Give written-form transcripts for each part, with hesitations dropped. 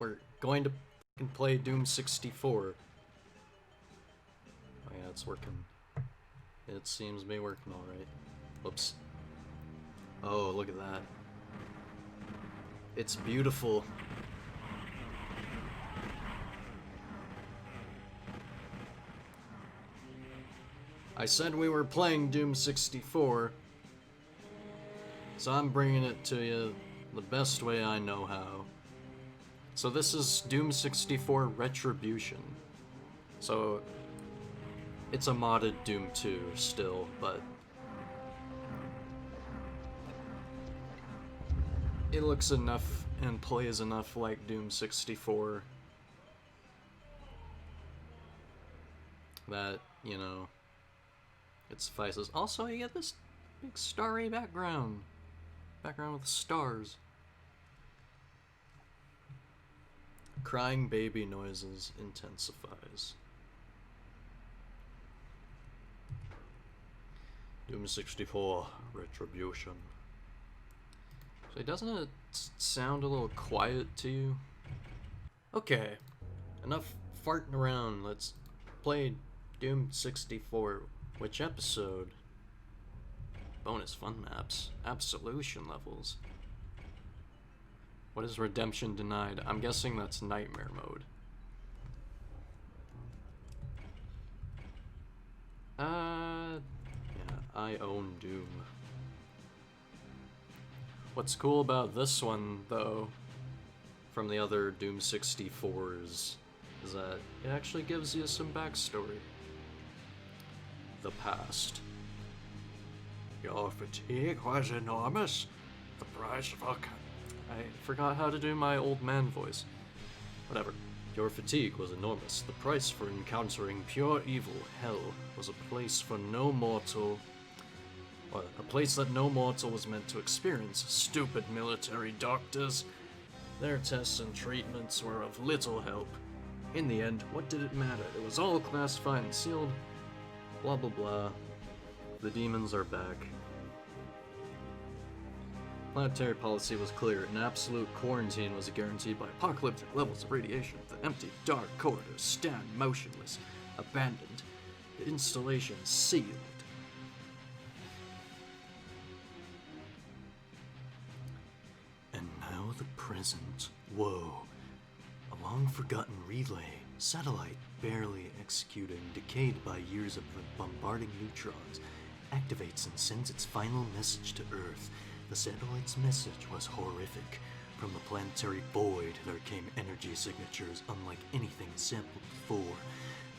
We're going to fucking play Doom 64. Oh yeah, it's working. It seems to be working alright. Whoops. Oh, look at that. It's beautiful. I said we were playing Doom 64, so I'm bringing it to you the best way I know how. So this is Doom 64 Retribution. So it's a modded Doom 2 still, but it looks enough and plays enough like Doom 64 that, you know, it suffices. Also, you get this big starry background. Background with stars. Crying baby noises intensifies. Doom 64 Retribution. So doesn't it sound a little quiet to you? Okay, enough farting around. Let's play Doom 64. Which episode? Bonus fun maps. Absolution levels. What is redemption denied? I'm guessing that's nightmare mode. Yeah, I own Doom. What's cool about this one, though, from the other Doom 64s, is that it actually gives you some backstory. The past. Your fatigue was enormous. The price of I forgot how to do my old man voice. Whatever. Your fatigue was enormous. The price for encountering pure evil, hell, was a place for no mortal. Or a place that no mortal was meant to experience. Stupid military doctors. Their tests and treatments were of little help. In the end, what did it matter? It was all classified and sealed. Blah blah blah. The demons are back. Planetary policy was clear. An absolute quarantine was guaranteed by apocalyptic levels of radiation. The empty, dark corridors stand motionless, abandoned. The installation sealed. And now the present. Whoa. A long-forgotten relay. Satellite barely executing, decayed by years of bombarding neutrons, activates and sends its final message to Earth. The satellite's message was horrific. From the planetary void, there came energy signatures unlike anything sampled before.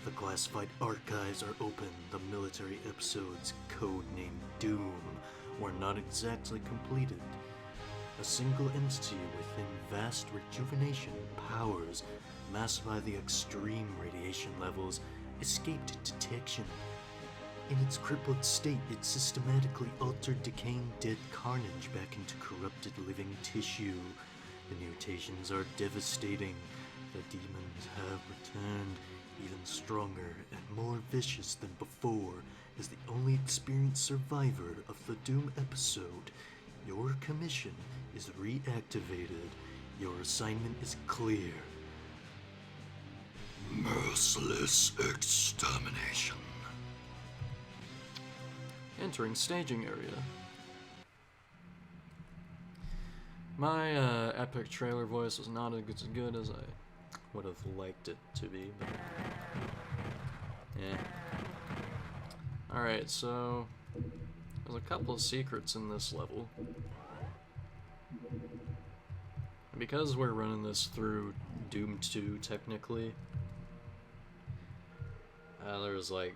The classified archives are open. The military episodes, codenamed Doom, were not exactly completed. A single entity within vast rejuvenation powers, masked by the extreme radiation levels, escaped detection. In its crippled state, it systematically altered decaying dead carnage back into corrupted living tissue. The mutations are devastating. The demons have returned, even stronger and more vicious than before. As the only experienced survivor of the Doom episode, your commission is reactivated. Your assignment is clear. Merciless extermination. Entering staging area. My epic trailer voice was not as good as I would have liked it to be, but yeah. Alright, so there's a couple of secrets in this level. And because we're running this through Doom 2 technically, there's like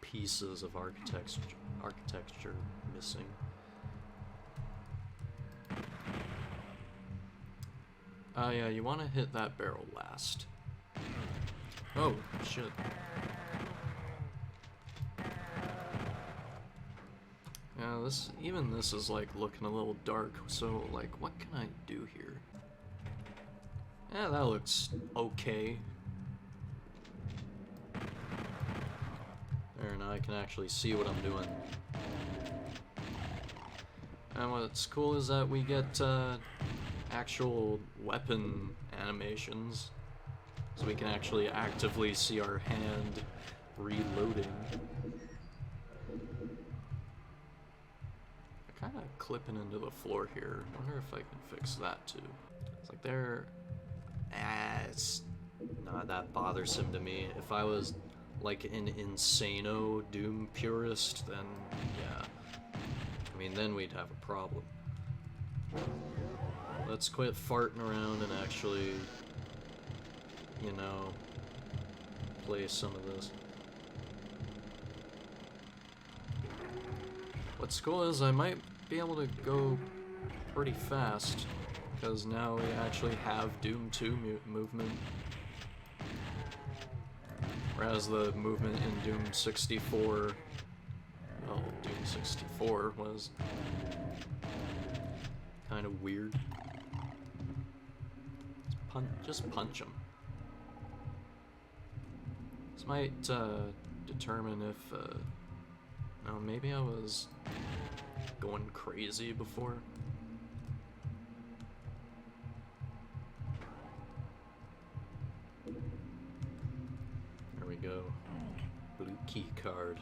pieces of architecture missing. Yeah, you want to hit that barrel last. Oh, shit. Yeah, even this is like looking a little dark, so like, what can I do here? Yeah, that looks okay. There, now I can actually see what I'm doing. And what's cool is that we get actual weapon animations, so we can actually actively see our hand reloading. Kind of clipping into the floor here. Wonder if I can fix that too. It's like it's not that bothersome to me. If I was like an insano Doom purist, then yeah. I mean, then we'd have a problem. Let's quit farting around and actually, you know, play some of this. What's cool is I might be able to go pretty fast, because now we actually have Doom 2 movement. Whereas the movement in Doom 64, well, Doom 64 was kind of weird. Just punch him. This might determine if, no, maybe I was going crazy before. There we go. Blue key card.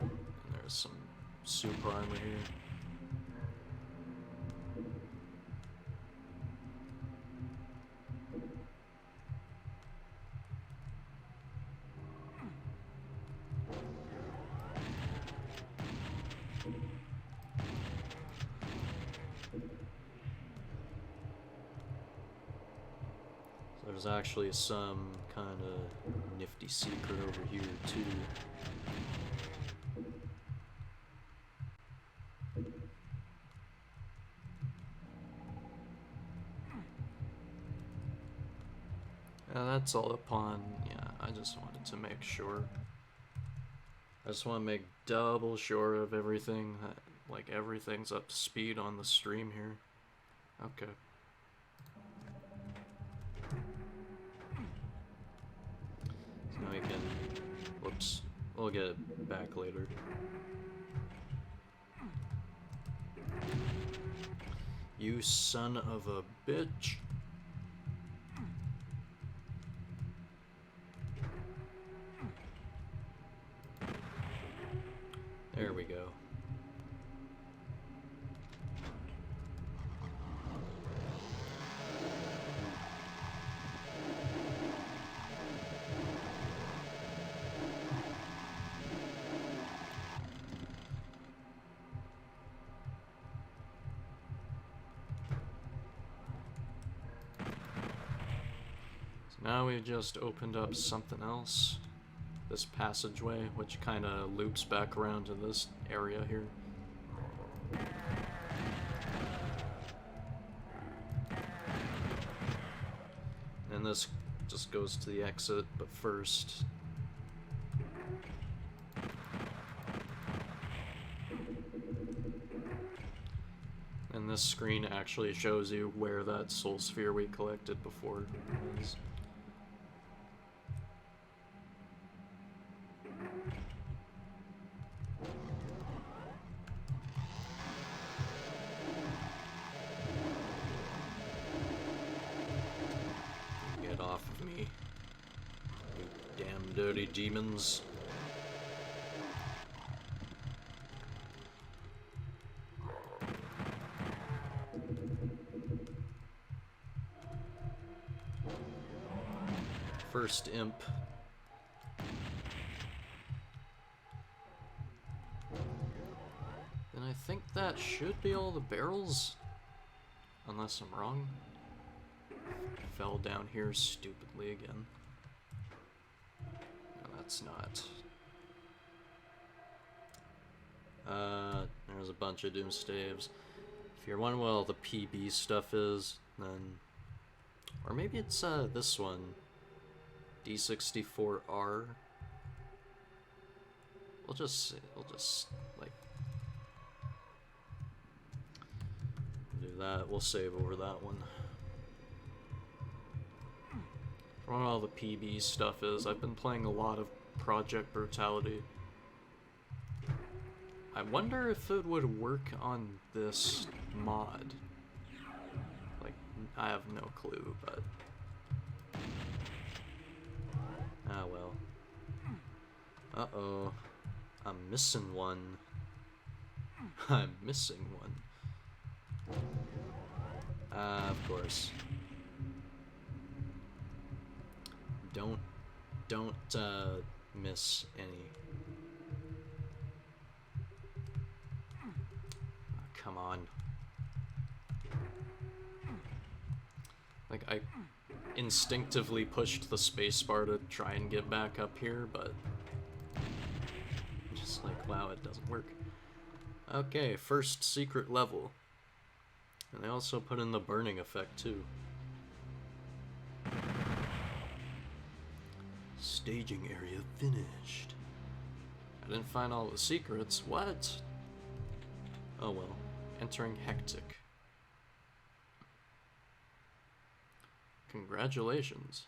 And there's some super armor here. There's actually some kind of nifty secret over here too. That's all upon, yeah, I just wanted to make sure. I just want to make double sure of everything, that, like everything's up to speed on the stream here. Okay. Now we can, whoops, we'll get it back later. You son of a bitch. There we go. Now we just opened up something else, this passageway, which kind of loops back around to this area here. And this just goes to the exit, but first... And this screen actually shows you where that soul sphere we collected before is. Get off of me, you damn dirty demons. First imp. Then I think that should be all the barrels, unless I'm wrong. Fell down here stupidly again. No, that's not. There's a bunch of doom staves. If you're wondering what all the PB stuff is, then... Or maybe it's this one. D64R. We'll just like do that. We'll save over that one. For what all the PB stuff is, I've been playing a lot of Project Brutality. I wonder if it would work on this mod. Like, I have no clue, but... Ah, well. Uh-oh. I'm missing one. I'm missing one. Of course. Don't miss any. Oh, come on. Like, I instinctively pushed the spacebar to try and get back up here, but just like, wow, it doesn't work. Okay, first secret level. And they also put in the burning effect, too. Staging area finished. I didn't find all the secrets. What? Oh well. Entering Hectic. Congratulations.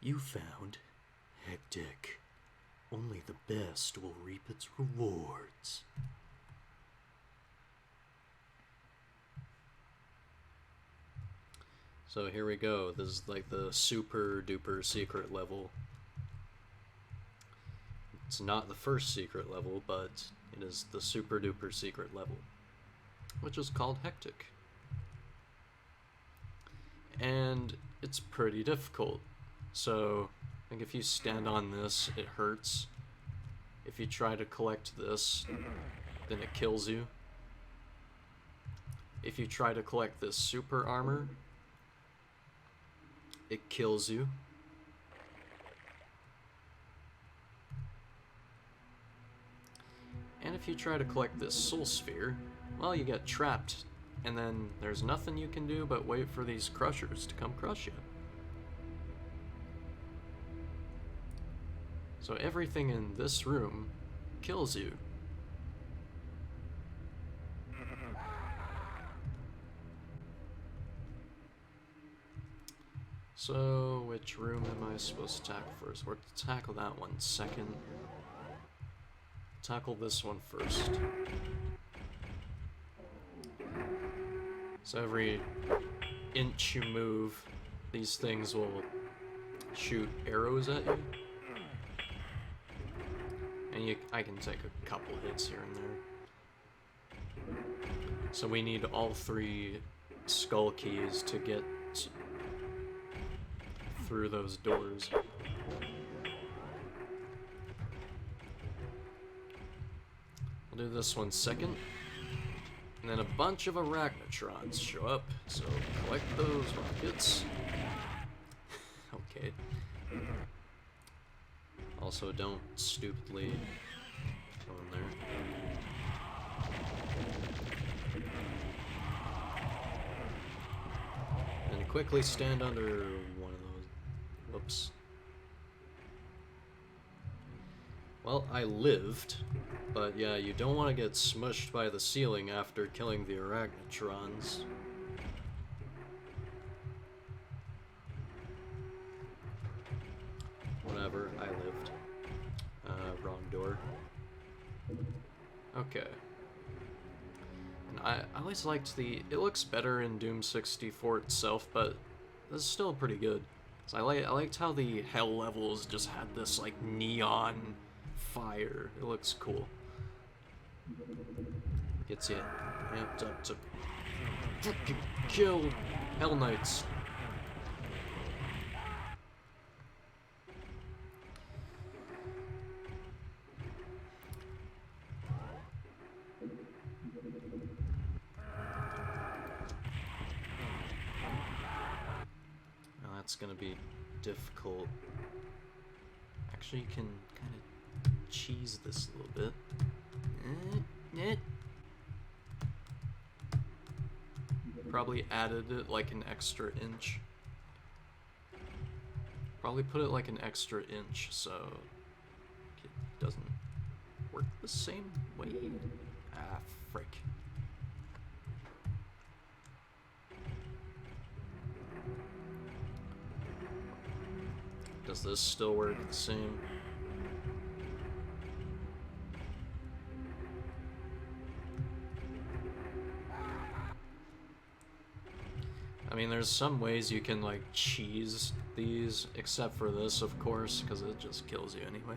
You found Hectic. Only the best will reap its rewards. So here we go. This is like the super duper secret level. It's not the first secret level, but it is the super duper secret level, which is called Hectic. And it's pretty difficult. So, like if you stand on this, it hurts. If you try to collect this, then it kills you. If you try to collect this super armor, it kills you. And if you try to collect this soul sphere, well, you get trapped, and then there's nothing you can do but wait for these crushers to come crush you. So everything in this room kills you. So, which room am I supposed to tackle first? We're to tackle that one second. Tackle this one first. So every inch you move, these things will shoot arrows at you. And I can take a couple hits here and there. So we need all 3 skull keys to get through those doors. I'll do this one second. And then a bunch of arachnotrons show up, so collect those rockets. Okay. Also, don't stupidly go in there. And quickly stand under one of those. Whoops. Well, I lived, but yeah, you don't want to get smushed by the ceiling after killing the arachnotrons. Whatever, I lived. Wrong door. Okay. And I always liked it looks better in Doom 64 itself, but this is still pretty good. So I liked how the hell levels just had this like neon fire. It looks cool. Gets you amped up to fucking kill Hell Knights. Now that's gonna be difficult. Actually, you can kind of cheese this a little bit. Probably added it like an extra inch. Probably put it like an extra inch so it doesn't work the same way. Ah, frick. Does this still work the same? I mean, there's some ways you can like cheese these, except for this, of course, because it just kills you anyway.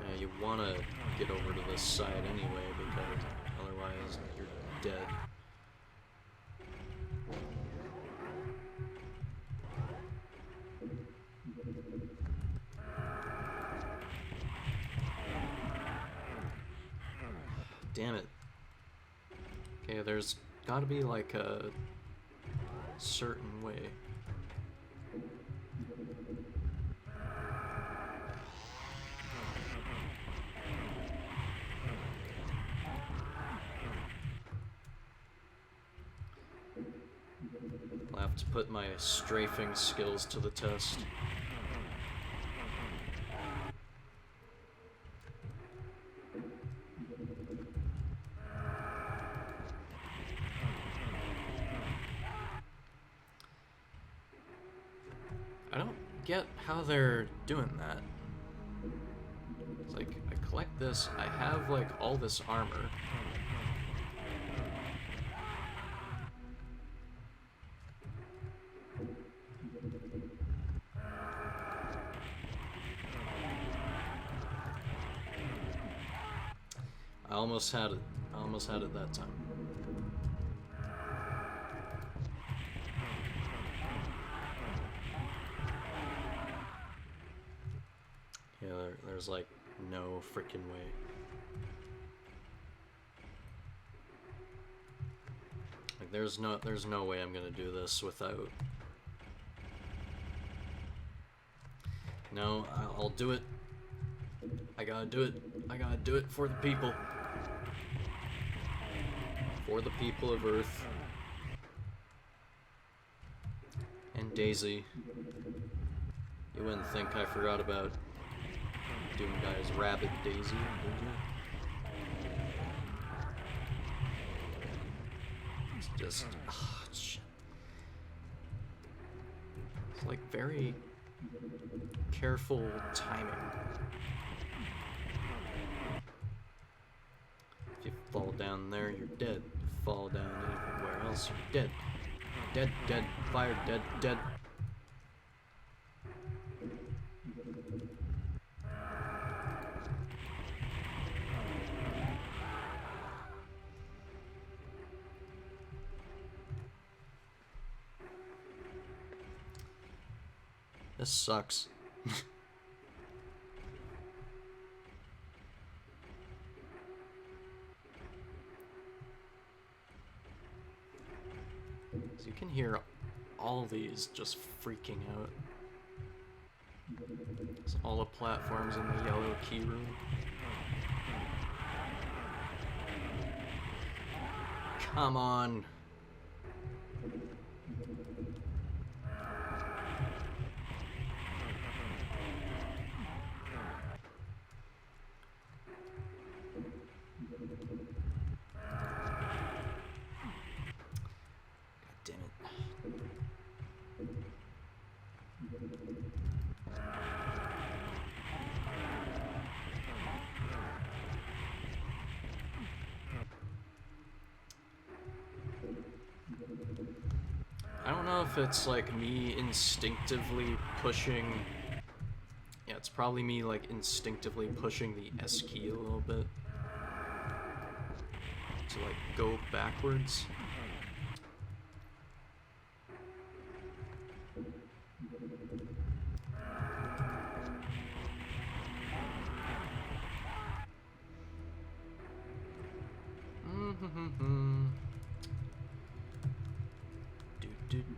Yeah, you want to get over to this side anyway, because otherwise you're dead. Damn it. Okay, there's gotta be like a certain way. I'll have to put my strafing skills to the test. I don't get how they're doing that. It's like, I collect this, I have like all this armor. I almost had it. I almost had it that time. Yeah, there's like no freaking way. Like there's no way I'm gonna do this without. No, I'll do it. I gotta do it. I gotta do it for the people. For the people of Earth. And Daisy. You wouldn't think I forgot about Doom Guy's rabbit Daisy, would you? It's just... oh, shit. It's like very careful timing. If you fall down there, you're dead. If you fall down anywhere else, you're dead. Dead, dead, fire, dead, dead. This sucks. So you can hear all these just freaking out. It's all the platforms in the yellow key room. Come on. I don't know if it's like me instinctively pushing. Yeah, it's probably me like instinctively pushing the S key a little bit to like go backwards.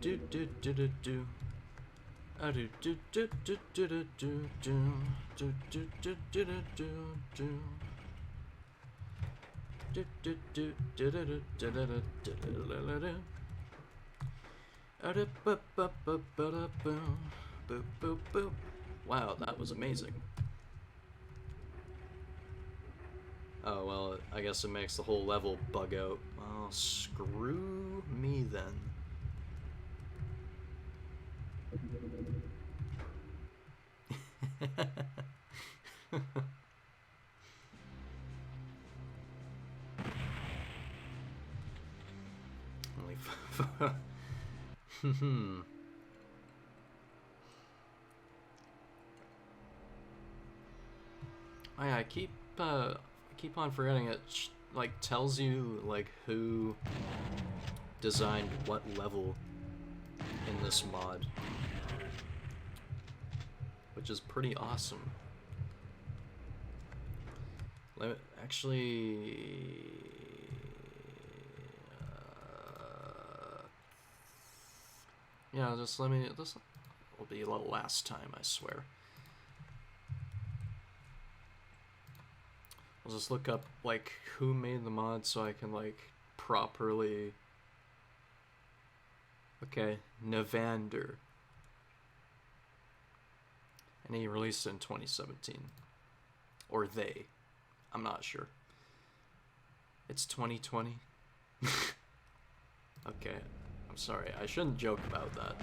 Do do do do do. I do do do do do do do do do do do do do do. Do do do do do do do do do do. Boop boop boop. Wow, that was amazing. Oh well, I guess it makes the whole level bug out. Well, screw me then. Oh, yeah, I keep on forgetting it. Like tells you like who designed what level in this mod, which is pretty awesome. Actually, yeah, just let me. This will be the last time, I swear. I'll just look up like who made the mod so I can like properly. Okay, Nevander. And he released it in 2017. Or they. I'm not sure. It's 2020. Okay, I'm sorry. I shouldn't joke about that.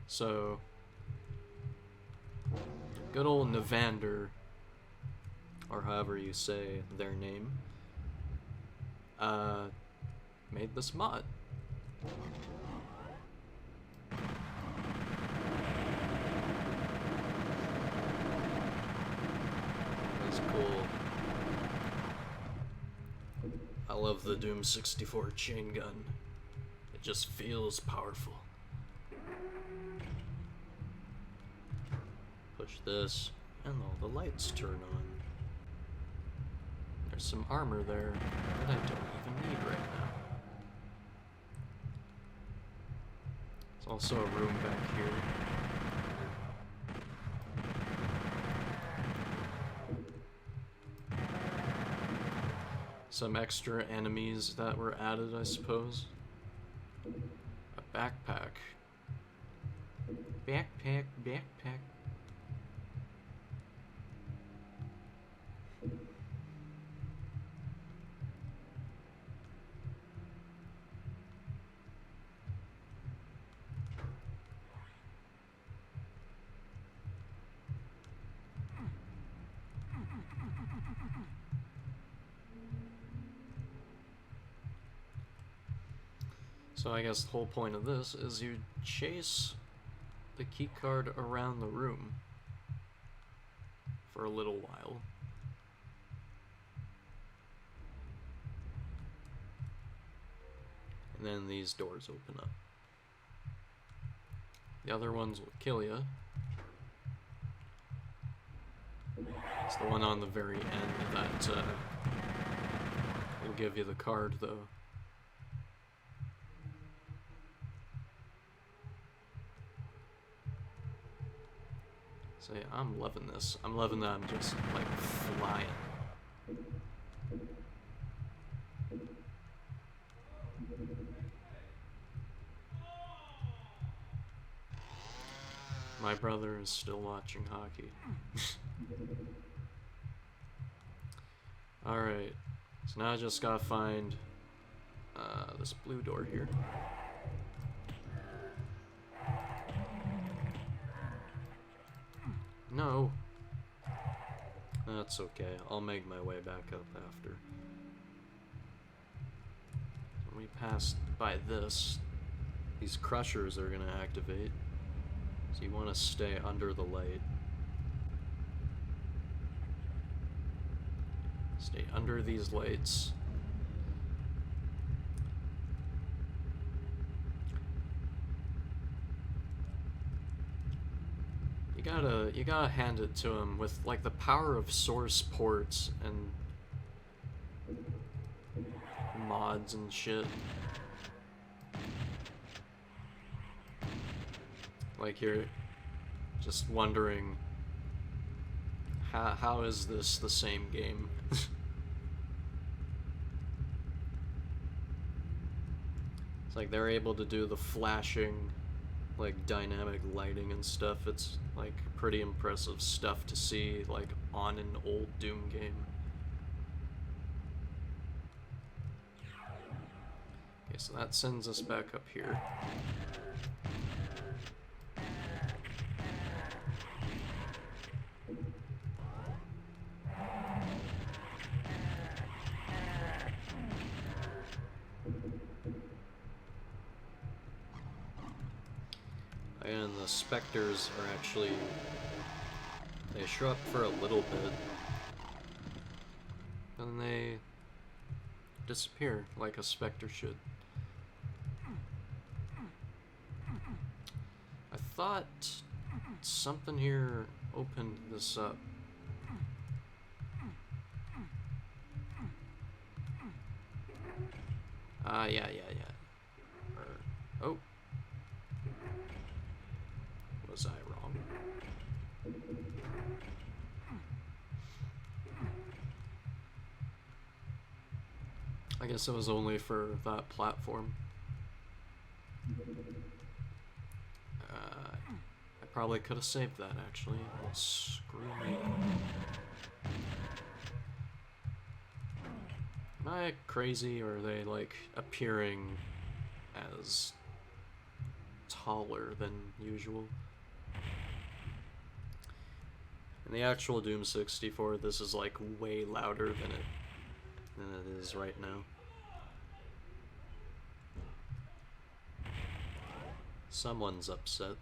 So, good old Nevander, or however you say their name, made this mod. That's cool. I love the Doom 64 chain gun. It just feels powerful. Push this, and all the lights turn on. There's some armor there that I don't even need right now. There's also a room back here. Some extra enemies that were added, I suppose. A backpack. Backpack. So I guess the whole point of this is you chase the keycard around the room for a little while. And then these doors open up. The other ones will kill you. It's the one on the very end that will give you the card, though. Say, I'm loving this. I'm loving that I'm just, like, flying. My brother is still watching hockey. Alright, so now I just gotta find this blue door here. No. That's okay. I'll make my way back up after. When we pass by this, these crushers are gonna activate. So you want to stay under the light. Stay under these lights. You gotta hand it to him with like the power of source ports and mods and shit. Like you're just wondering how is this the same game? It's like they're able to do the flashing, like dynamic lighting and stuff. It's like pretty impressive stuff to see like on an old Doom game. Okay, so that sends us back up here. And the specters are actually, they show up for a little bit, and they disappear like a specter should. I thought something here opened this up. Yeah. Oh. Was I wrong? I guess it was only for that platform. I probably could have saved that, actually. Well, screw me. Am I crazy, or are they, like, appearing as taller than usual? In the actual Doom 64, this is, like, way louder than it is right now. Someone's upset.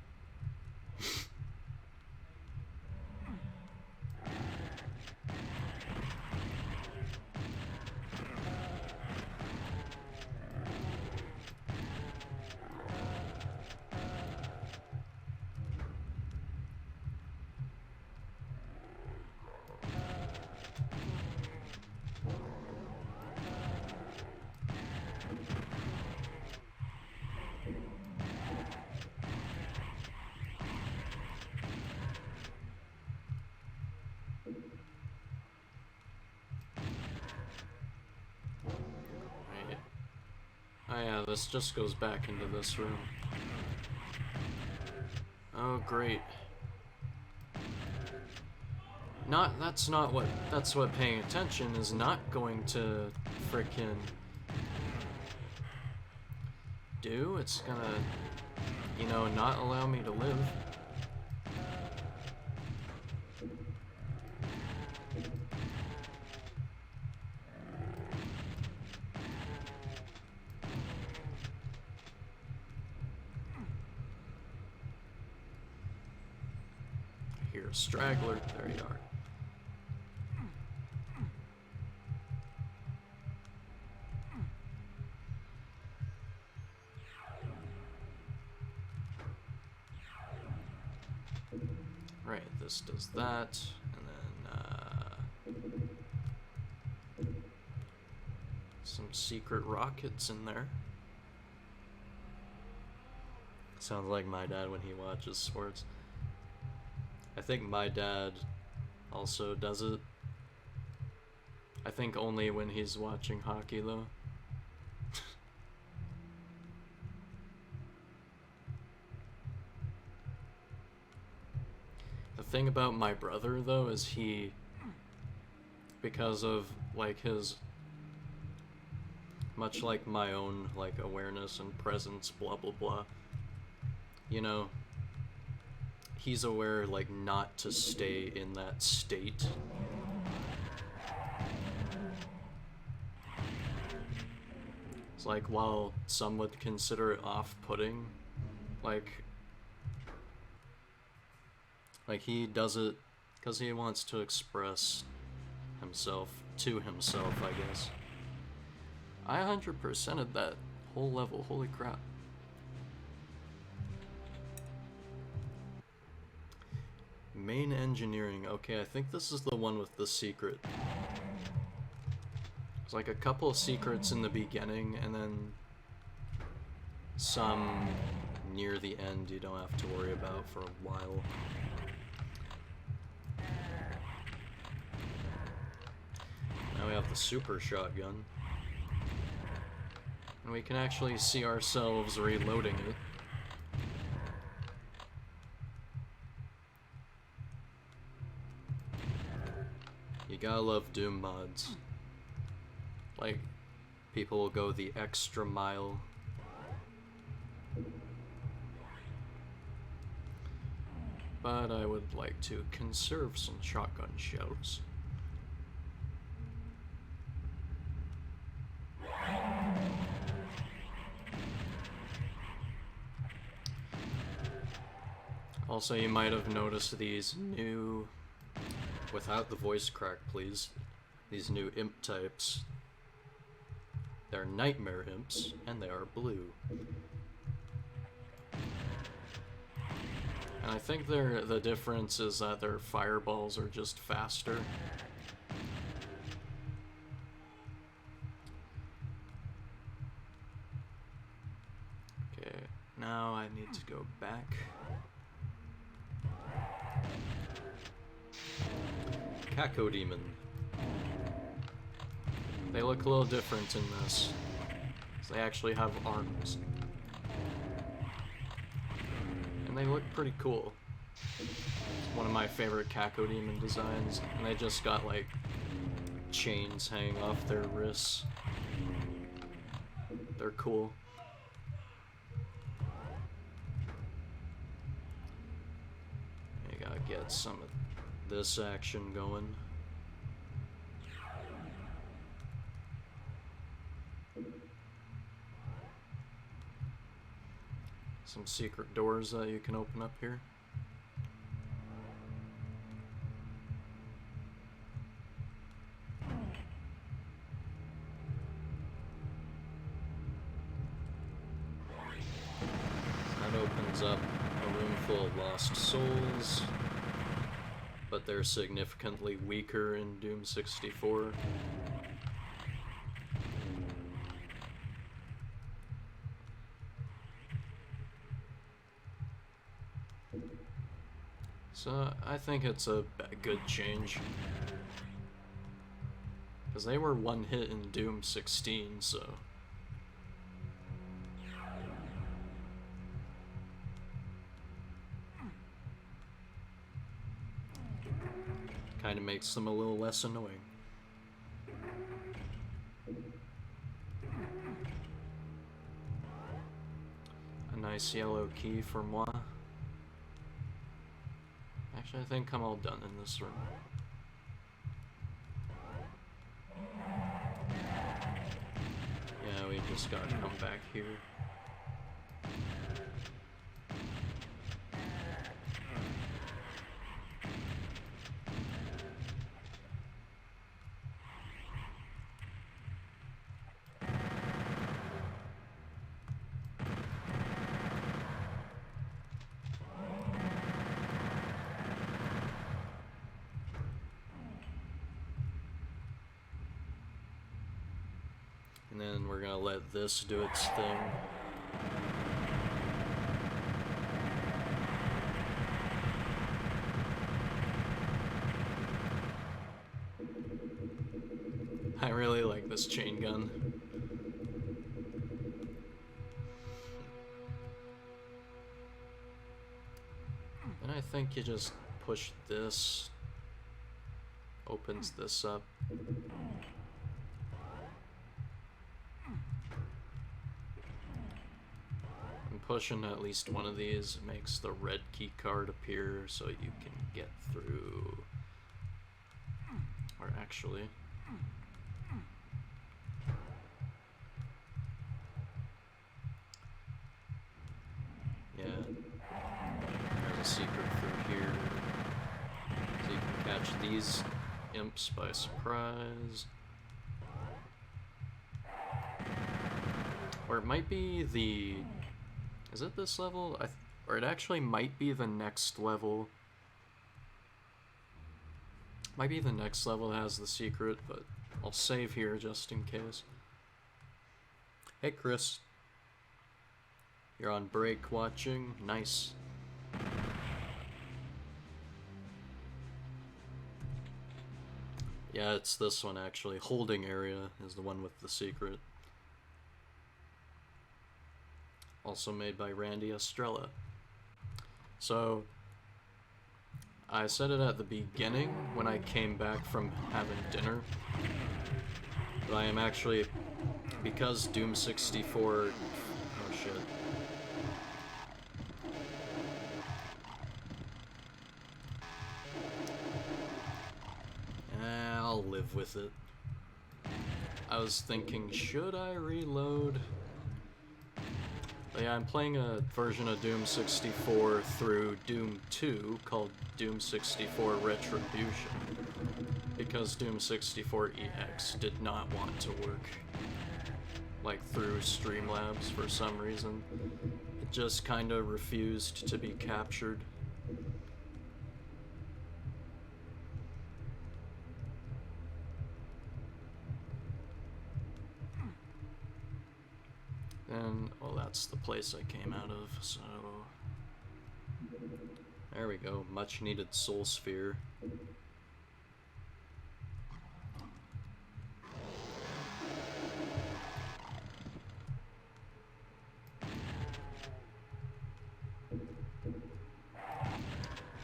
Oh yeah, this just goes back into this room. Oh great. That's what paying attention is not going to frickin' do. It's gonna, you know, not allow me to live. Straggler, there you are. Right, this does that, and then some secret rockets in there. Sounds like my dad when he watches sports. I think my dad also does it. I think only when he's watching hockey, though. The thing about my brother, though, is he, because of, like, his, much like my own, like, awareness and presence, blah, blah, blah, you know, he's aware, like, not to stay in that state. It's like, while some would consider it off-putting, like he does it because he wants to express himself to himself, I guess. I 100%ed that whole level, holy crap. Main engineering, okay, I think this is the one with the secret. There's like a couple of secrets in the beginning, and then some near the end you don't have to worry about for a while. Now we have the super shotgun. And we can actually see ourselves reloading it. You gotta love Doom mods. Like, people will go the extra mile. But I would like to conserve some shotgun shells. Also, you might have noticed these new, without the voice crack please, these new imp types. They're nightmare imps, and they are blue. And I think the difference is that their fireballs are just faster. Okay, now I need to go back. Cacodemon. They look a little different in this. They actually have arms. And they look pretty cool. It's one of my favorite Cacodemon designs. And they just got like chains hanging off their wrists. They're cool. You gotta get some of this action going. Some secret doors that you can open up here. That opens up a room full of lost souls, but they're significantly weaker in Doom 64. So I think it's a good change. Because they were one hit in Doom 16, so... kind of makes them a little less annoying. A nice yellow key for moi. Actually, I think I'm all done in this room. Yeah, we just gotta come back here. And then we're gonna let this do its thing. I really like this chain gun. And I think you just push this, opens this up. Pushing at least one of these makes the red key card appear so you can get through. Or actually, yeah, there's a secret through here. So you can catch these imps by surprise. Or it might be the... is it this level? Or it actually might be the next level. Might be the next level that has the secret, but I'll save here just in case. Hey Chris. You're on break watching? Nice. Yeah, it's this one actually. Holding area is the one with the secret. Also made by Randy Estrella. So, I said it at the beginning when I came back from having dinner, but I am actually, because Doom 64, oh shit. I'll live with it. I was thinking, should I reload? But yeah, I'm playing a version of Doom 64 through Doom 2 called Doom 64 Retribution, because Doom 64 EX did not want to work like through Streamlabs for some reason. It just kinda refused to be captured. And, well, that's the place I came out of, so... There we go, much needed soul sphere.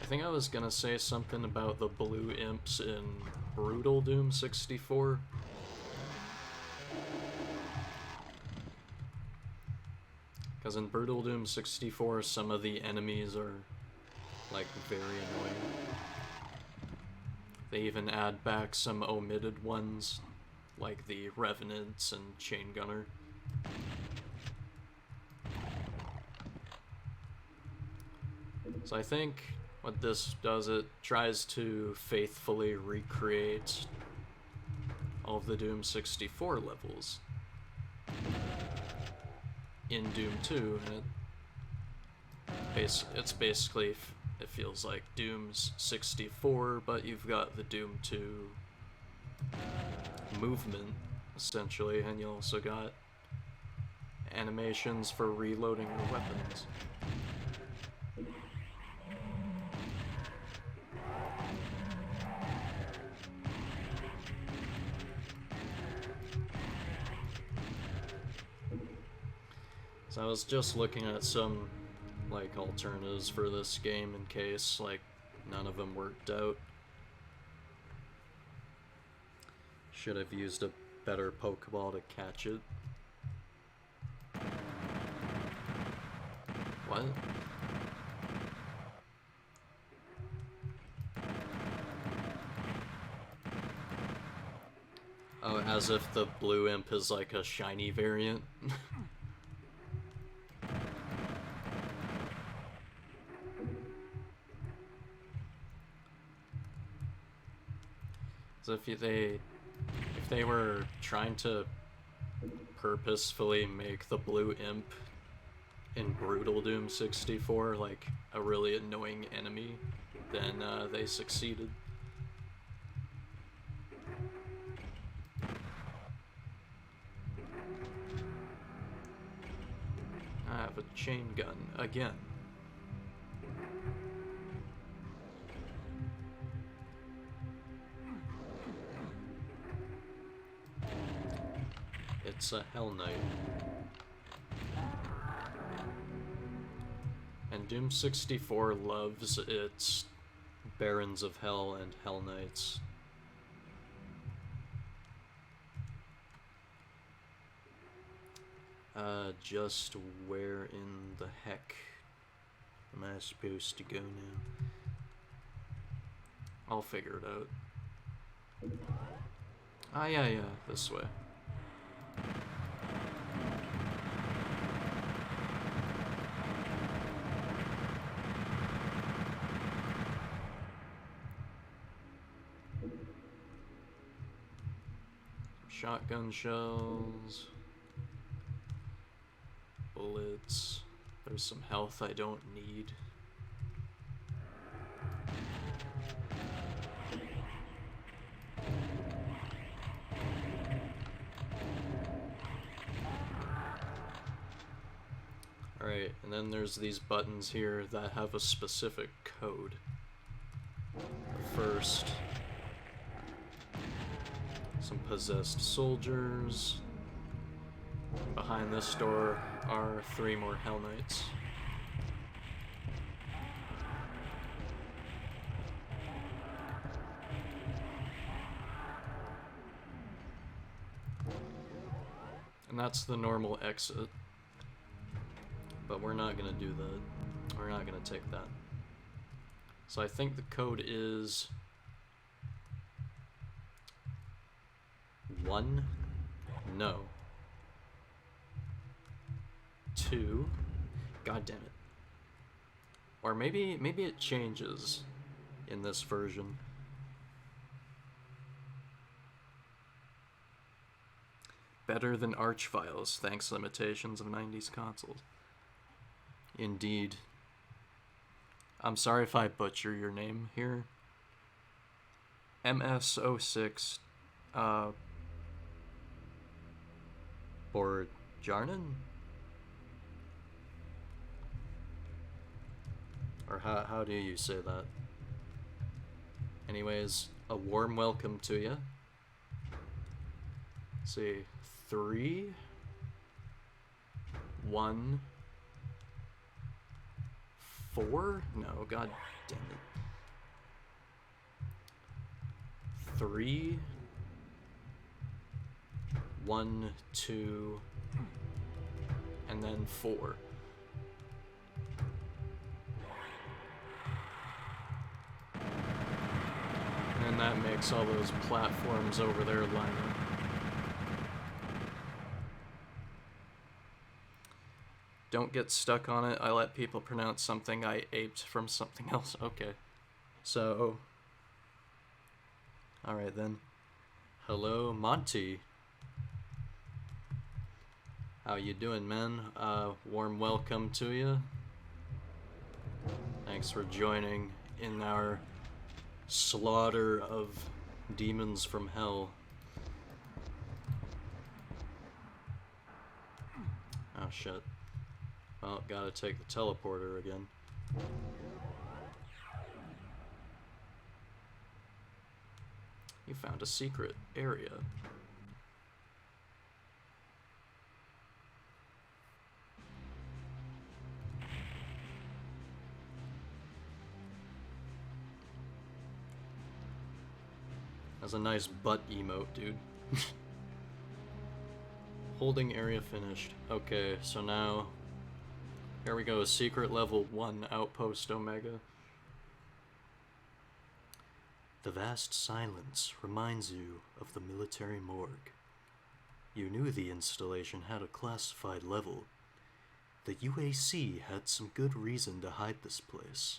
I think I was gonna say something about the blue imps in Brutal Doom 64. Because in Brutal Doom 64, some of the enemies are, like, very annoying. They even add back some omitted ones, like the Revenants and Chain Gunner. So I think what this does, it tries to faithfully recreate all of the Doom 64 levels in Doom 2, and it's basically, it feels like Doom's 64, but you've got the Doom 2 movement, essentially, and you also got animations for reloading your weapons. So I was just looking at some, like, alternatives for this game in case, like, none of them worked out. Should have used a better Pokeball to catch it. What? Oh, as if the blue imp is like a shiny variant. So if they were trying to purposefully make the blue imp in Brutal Doom 64 like a really annoying enemy, then they succeeded. I have a chain gun again. It's a Hell Knight. And Doom 64 loves its Barons of Hell and Hell Knights. Just where in the heck am I supposed to go now? I'll figure it out. Ah, yeah, this way. Shotgun shells. Bullets. There's some health I don't need. Alright, and then there's these buttons here that have a specific code. First, some possessed soldiers. Behind this door are 3 more Hell Knights. And that's the normal exit. But we're not gonna do that. We're not gonna take that. So I think the code is 1, no, 2, God damn it. Or maybe it changes in this version. Better than Archviles, thanks limitations of 90s consoles. Indeed. I'm sorry if I butcher your name here. MS06, Borjarnen? Or how do you say that? Anyways, a warm welcome to you. Let's see, 3, 1, 4? No, god damn it. 3, 1, 2, and then 4. And that makes all those platforms over there line up. Don't get stuck on it. I let people pronounce something I aped from something else. Okay. So... Alright then. Hello, Monty. How you doing, man? Warm welcome to you. Thanks for joining in our slaughter of demons from hell. Oh shit. Well, gotta take the teleporter again. You found a secret area. That's a nice butt emote, dude. Holding area finished. Okay, so now... Here we go, secret level 1, Outpost Omega. The vast silence reminds you of the military morgue. You knew the installation had a classified level. The UAC had some good reason to hide this place.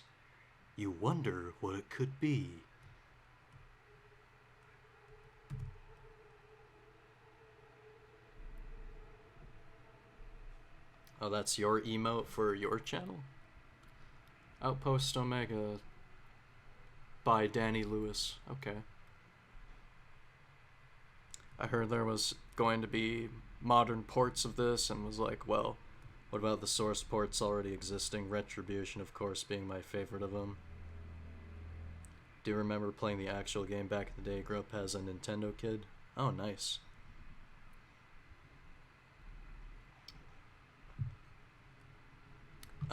You wonder what it could be. Oh, that's your emote for your channel? Outpost Omega by Danny Lewis. Okay. I heard there was going to be modern ports of this and was like, well, what about the source ports already existing? Retribution, of course, being my favorite of them. Do you remember playing the actual game back in the day? Grew up as a Nintendo kid. Oh, nice.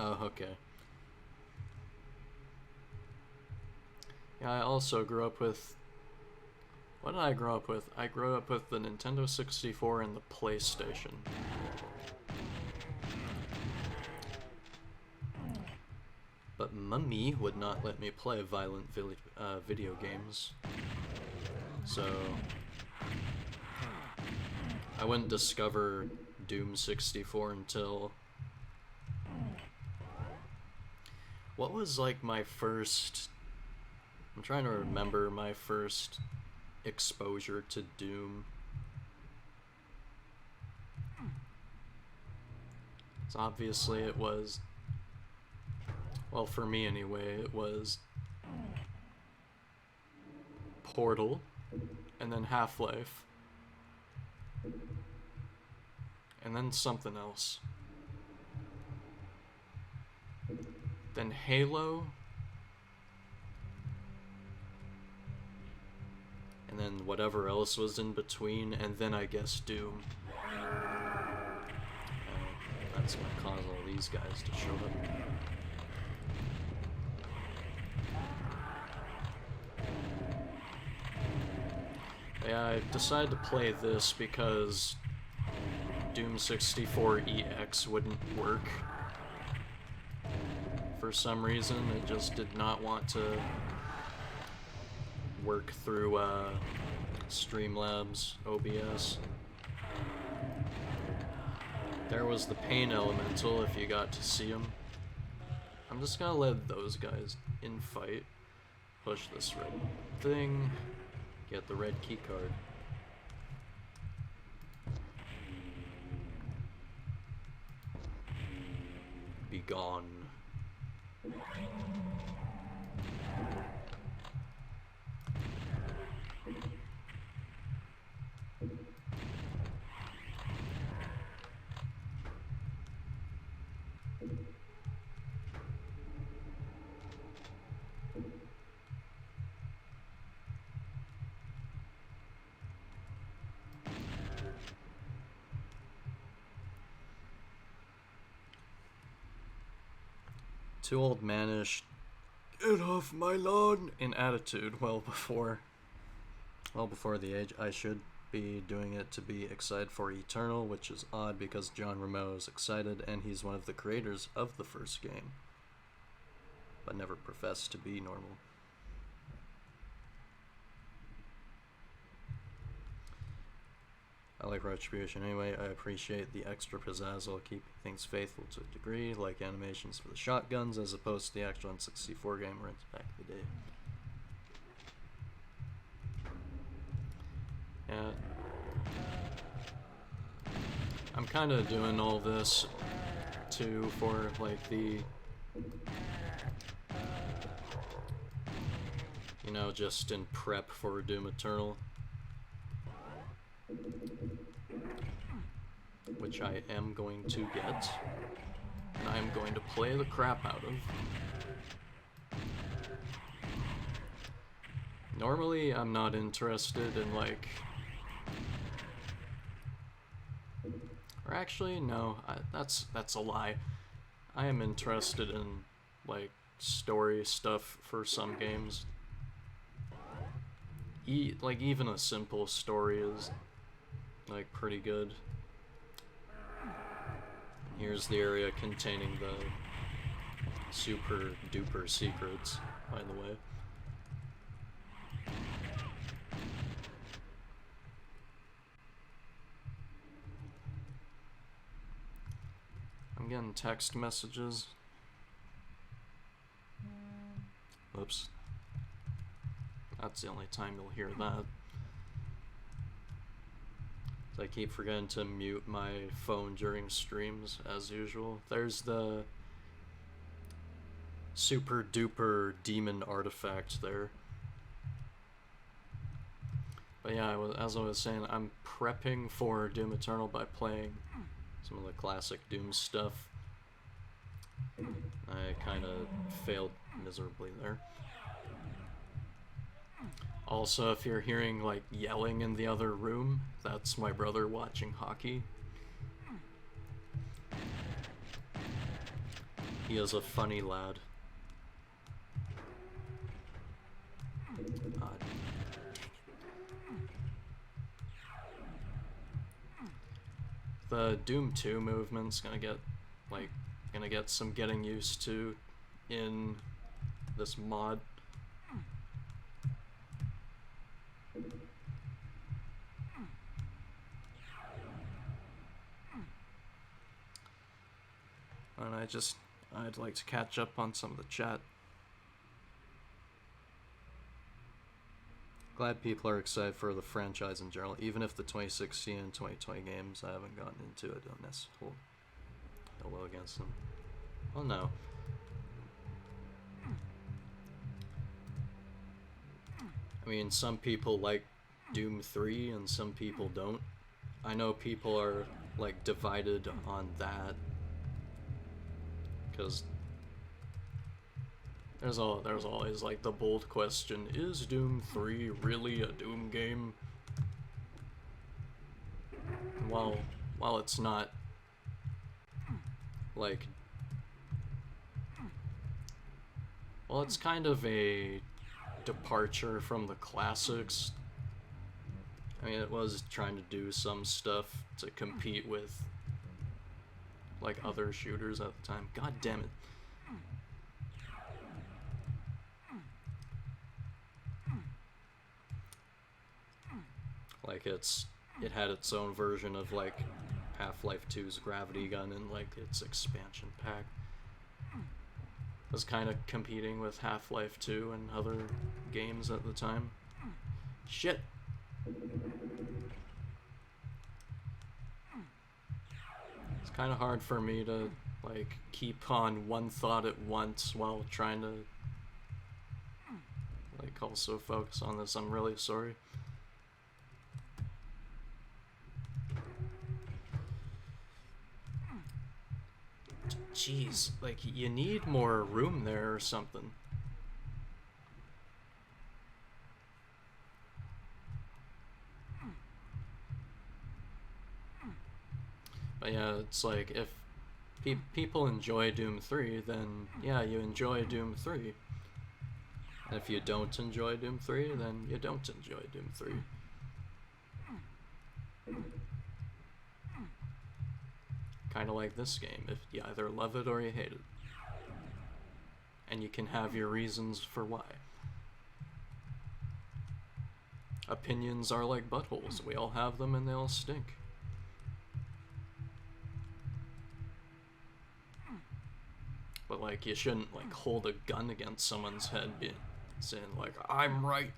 Oh, okay. Yeah, I also grew up with... What did I grow up with? I grew up with the Nintendo 64 and the PlayStation. But Mummy would not let me play violent video games. So... I wouldn't discover Doom 64 until... What was like my first... I'm trying to remember my first exposure to Doom. So obviously it was... Well, for me anyway, it was... Portal, and then Half-Life. And then something else. Then Halo, and then whatever else was in between, and then I guess Doom. That's what caused all these guys to show up. Yeah, I decided to play this because Doom 64 EX wouldn't work. For some reason, it just did not want to work through Streamlabs OBS. There was the pain elemental if you got to see him. I'm just gonna let those guys infight. Push this red thing. Get the red key card. Be gone. Too old manish, get off my lawn in attitude well before the age I should be doing it to be excited for Eternal, which is odd because John Romero is excited and he's one of the creators of the first game, but never professed to be normal. I like Retribution anyway. I appreciate the extra pizzazz, keeping things faithful to a degree, like animations for the shotguns as opposed to the actual N64 game where it's back in the day. Yeah. I'm kind of doing all this too for like the, you know, just in prep for Doom Eternal, which I am going to get, and I am going to play the crap out of. Normally, I'm not interested in, like... Or actually, no, that's a lie. I am interested in, like, story stuff for some games. Like, even a simple story is, like, pretty good. Here's the area containing the super duper secrets, by the way. I'm getting text messages. Oops. That's the only time you'll hear that. I keep forgetting to mute my phone during streams, as usual. There's the super duper demon artifact there. But yeah, as I was saying, I'm prepping for Doom Eternal by playing some of the classic Doom stuff. I kind of failed miserably there. Also, if you're hearing, like, yelling in the other room, that's my brother watching hockey. He is a funny lad. The Doom 2 movement's gonna get some getting used to in this mod. And I'd like to catch up on some of the chat. Glad people are excited for the franchise in general, even if the 2016 and 2020 games I haven't gotten into, I don't necessarily hold well against them. Oh no. I mean, some people like Doom 3 and some people don't. I know people are, like, divided on that. Because there's always, like, the bold question, is Doom 3 really a Doom game? While it's not, like... Well, it's kind of a departure from the classics. I mean, it was trying to do some stuff to compete with, like, other shooters at the time. God damn it. Like, it had its own version of, like, Half-Life 2's gravity gun in like its expansion pack. Was kind of competing with Half-Life 2 and other games at the time. Shit! It's kind of hard for me to like keep on one thought at once while trying to like also focus on this. I'm really sorry. Jeez, like you need more room there or something. But yeah, it's like if people enjoy Doom 3, then yeah, you enjoy Doom 3. And if you don't enjoy Doom 3, then you don't enjoy Doom 3. Kind of like this game, if you either love it or you hate it. And you can have your reasons for why. Opinions are like buttholes. We all have them and they all stink. But like, you shouldn't like hold a gun against someone's head saying like, I'm right.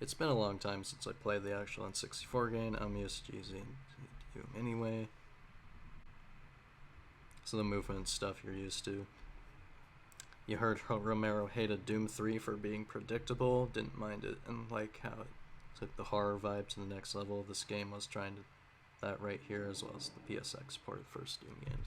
It's been a long time since I played the actual N64 game. I'm used to using GZDoom anyway. So the movement stuff you're used to. You heard how Romero hated Doom 3 for being predictable, didn't mind it, and like how it took the horror vibe to the next level. This game was trying to that right here, as well as the PSX port of the first Doom games.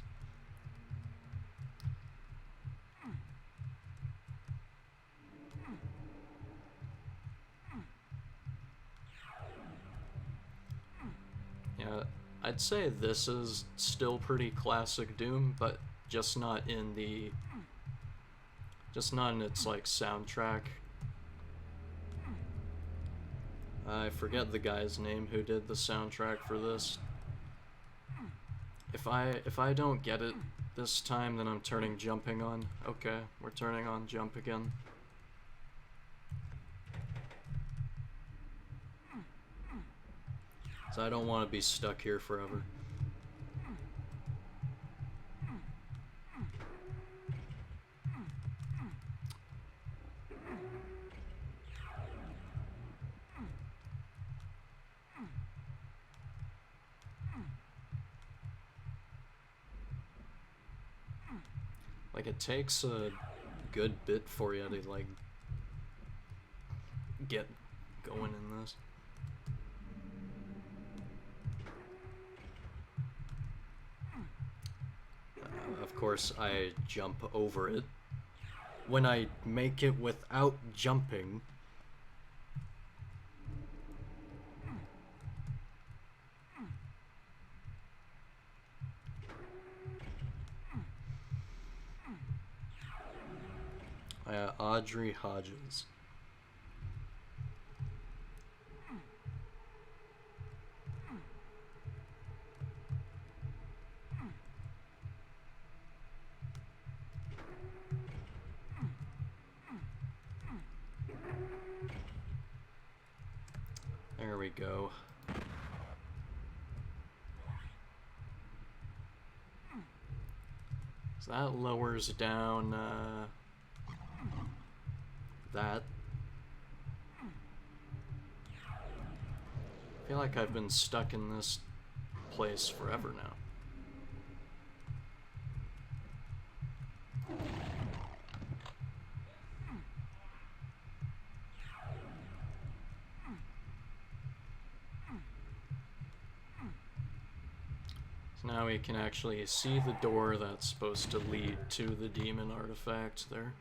Yeah, I'd say this is still pretty classic Doom, but just not in its like soundtrack. I forget the guy's name who did the soundtrack for this. If I don't get it this time, then I'm turning jumping on. Okay, we're turning on jump again. So I don't want to be stuck here forever. Like, it takes a good bit for you to, like, get going in this. Of course, I jump over it. When I make it without jumping, Audrey Hodges. There we go. So that lowers down that. I feel like I've been stuck in this place forever now. So now we can actually see the door that's supposed to lead to the demon artifact there.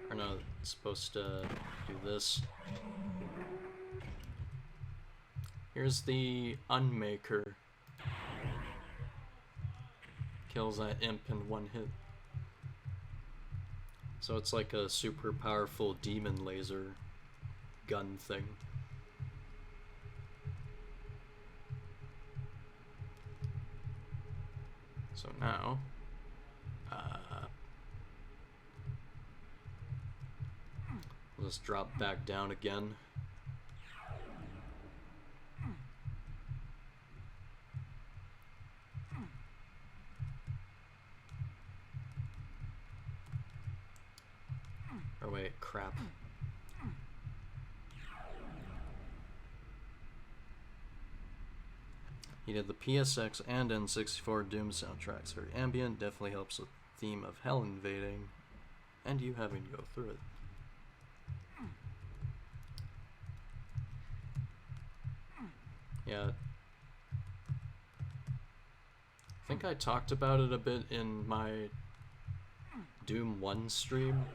Or no, it's supposed to do this. Here's the Unmaker. Kills that imp in one hit. So it's like a super powerful demon laser gun thing. Now, let's drop back down again. Or wait, crap. He did the PSX and N64 Doom soundtracks. Very ambient, definitely helps with the theme of hell invading and you having to go through it. Yeah. I think I talked about it a bit in my Doom 1 stream.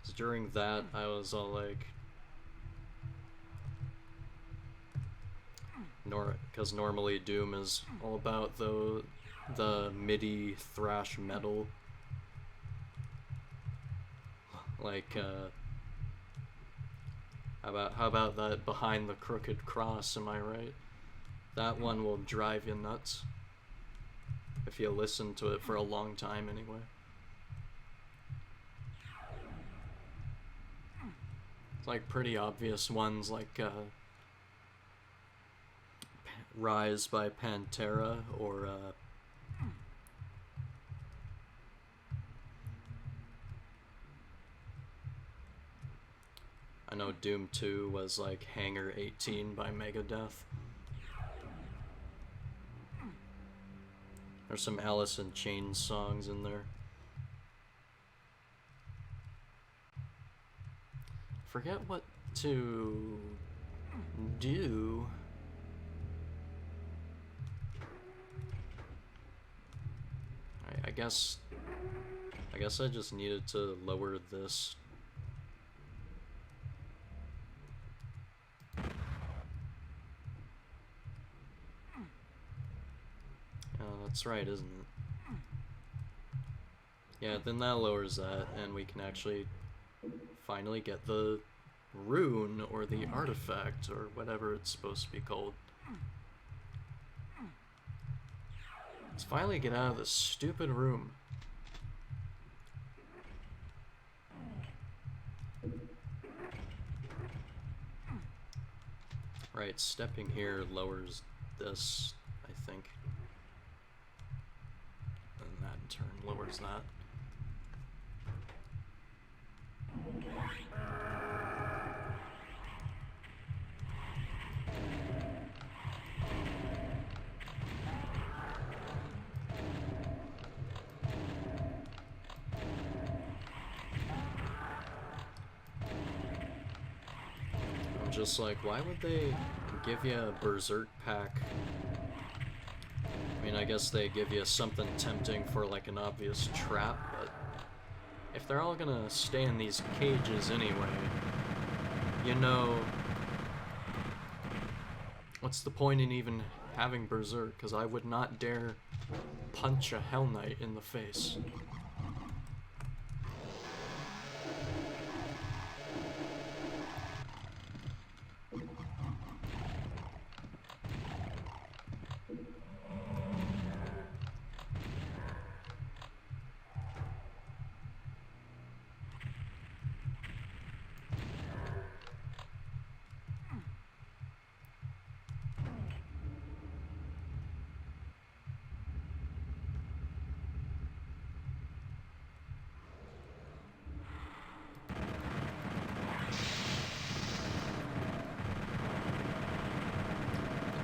'Cause during that, I was all like... Because normally Doom is all about the MIDI thrash metal. Like, how about that Behind the Crooked Cross, am I right? That one will drive you nuts. If you listen to it for a long time anyway. It's like pretty obvious ones like Rise by Pantera or I know Doom 2 was like Hangar 18 by Megadeth. There's some Alice in Chains songs in there. Forget what to do. I guess I just needed to lower this. Oh, that's right, isn't it? Yeah, then that lowers that, and we can actually finally get the rune, or the artifact, or whatever it's supposed to be called. Let's finally get out of this stupid room. Right, stepping here lowers this, I think. And that in turn lowers that. I'm just like, why would they give you a Berserk pack? I mean, I guess they give you something tempting for like an obvious trap, but if they're all gonna stay in these cages anyway, you know, what's the point in even having Berserk? Because I would not dare punch a Hell Knight in the face.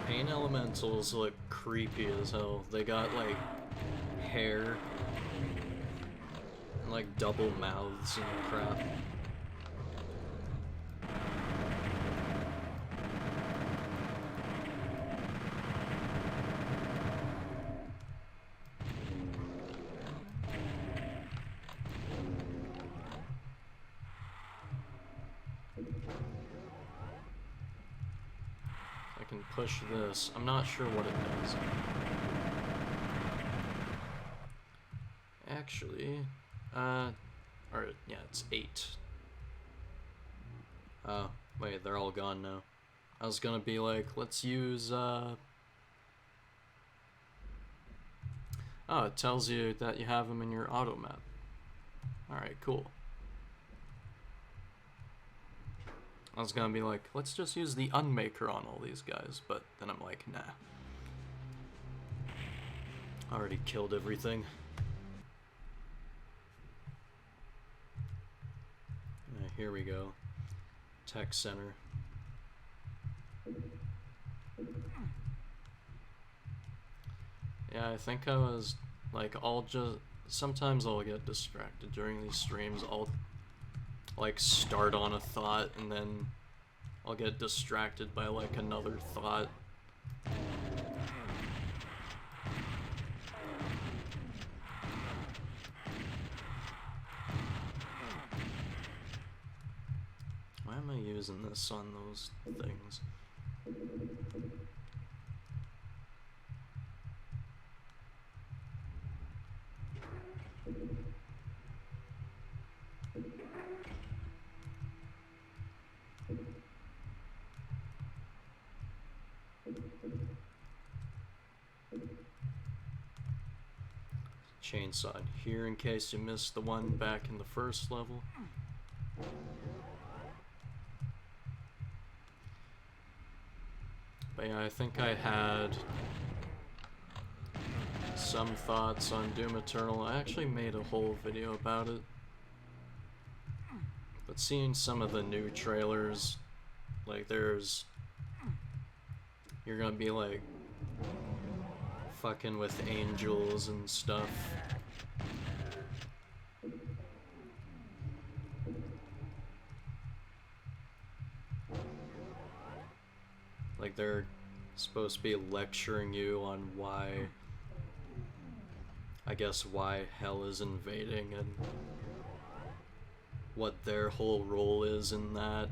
Pain elementals look creepy as hell. They got like hair and like double mouths and crap. Push this. I'm not sure what it does. Actually, or yeah, it's 8. Oh, wait, they're all gone now. I was gonna be like, let's use, Oh, it tells you that you have them in your auto map. Alright, cool. I was gonna be like, let's just use the unmaker on all these guys, but then I'm like, nah. Already killed everything. Here we go. Tech center. Yeah, I think I was like, sometimes I'll get distracted during these streams. I'll like start on a thought and then I'll get distracted by like another thought. Why am I using this on those things? Chainsaw here in case you missed the one back in the first level. But yeah, I think I had some thoughts on Doom Eternal. I actually made a whole video about it. But seeing some of the new trailers, like you're gonna be like fucking with angels and stuff. Like they're supposed to be lecturing you on why, I guess, why hell is invading and what their whole role is in that.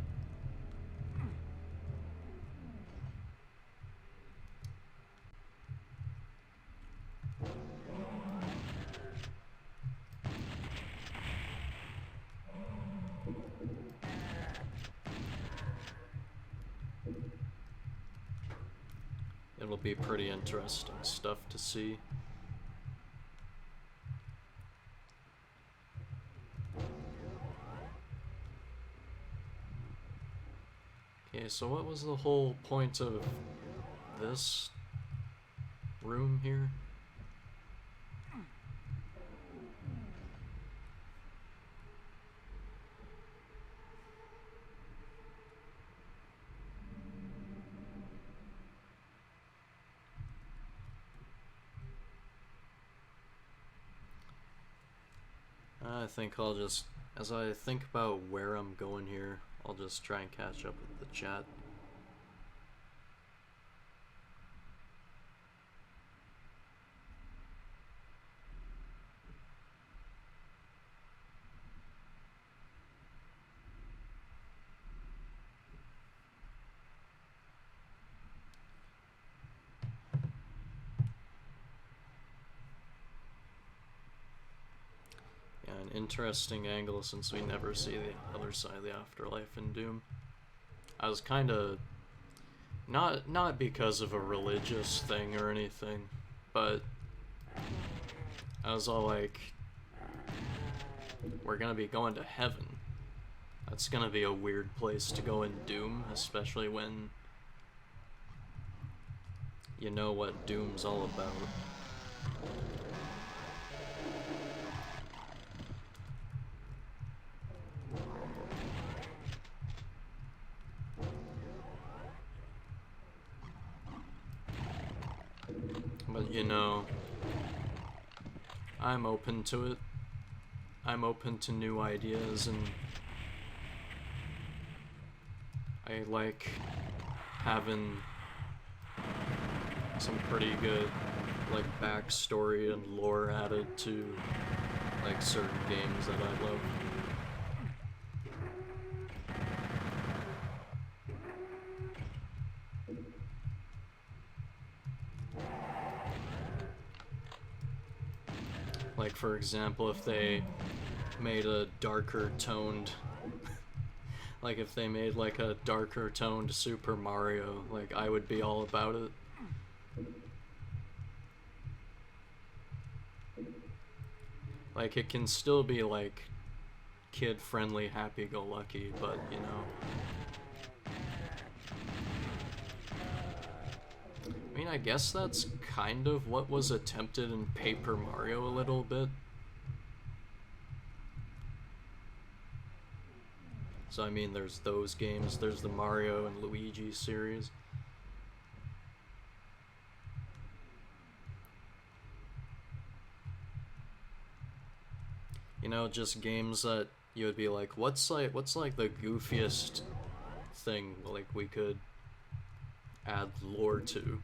It'll be pretty interesting stuff to see. Okay, so what was the whole point of this room here? I think I'll just, as I think about where I'm going here, I'll just try and catch up with the chat. An interesting angle since we never see the other side of the afterlife in Doom. I was kind of not because of a religious thing or anything, but I was all like, we're gonna be going to heaven. That's gonna be a weird place to go in Doom, especially when you know what Doom's all about. But you know, I'm open to it. I'm open to new ideas, and I like having some pretty good like backstory and lore added to like certain games that I love. Like, for example, if they made a darker toned like if they made like a darker toned Super Mario, like I would be all about it. Like, it can still be, like, kid-friendly, happy-go-lucky, but, you know... I mean, I guess that's kind of what was attempted in Paper Mario a little bit. So, I mean, there's those games, there's the Mario and Luigi series. You know, just games that you would be like, what's like the goofiest thing, like, we could add lore to?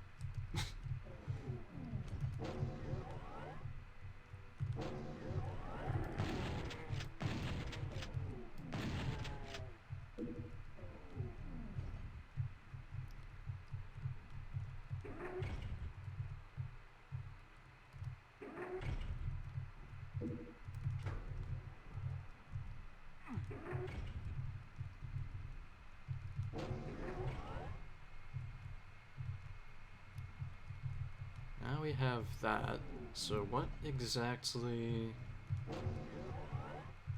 Now we have that, so what exactly...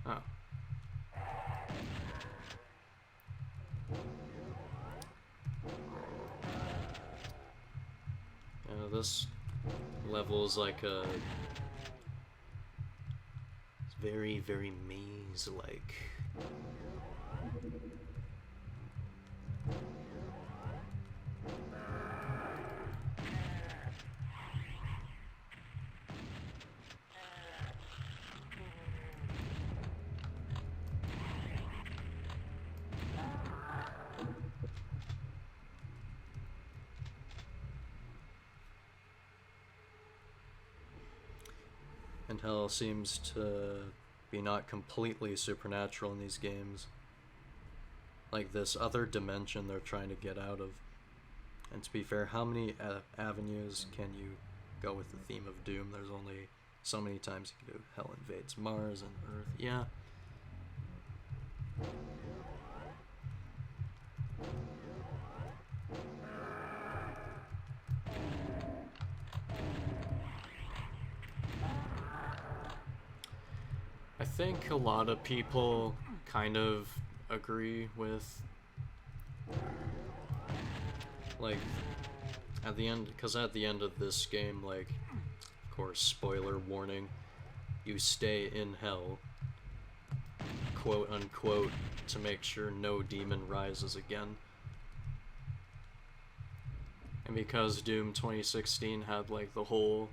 Oh. This level is like a... It's very, very maze-like. And hell seems to be not completely supernatural in these games. Like this other dimension they're trying to get out of. And to be fair, how many avenues can you go with the theme of Doom? There's only so many times you can do Hell Invades Mars and Earth. Yeah. I think a lot of people kind of agree with, like, at the end, because at the end of this game, like, of course, spoiler warning, you stay in hell, quote unquote, to make sure no demon rises again. And because Doom 2016 had, like, the whole,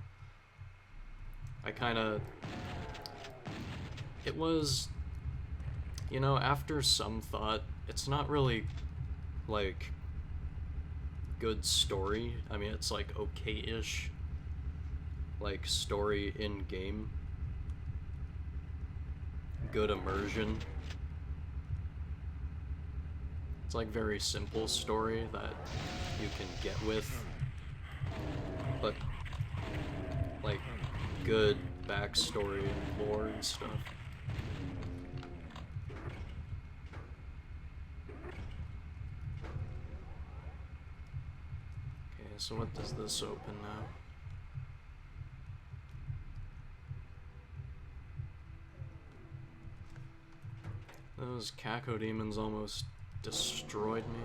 it was, you know, after some thought, it's not really, like, good story. I mean, it's, like, okay-ish, like, story in-game. Good immersion. It's, like, very simple story that you can get with, but, like, good backstory and lore and stuff. So what does this open now? Those Caco demons almost destroyed me.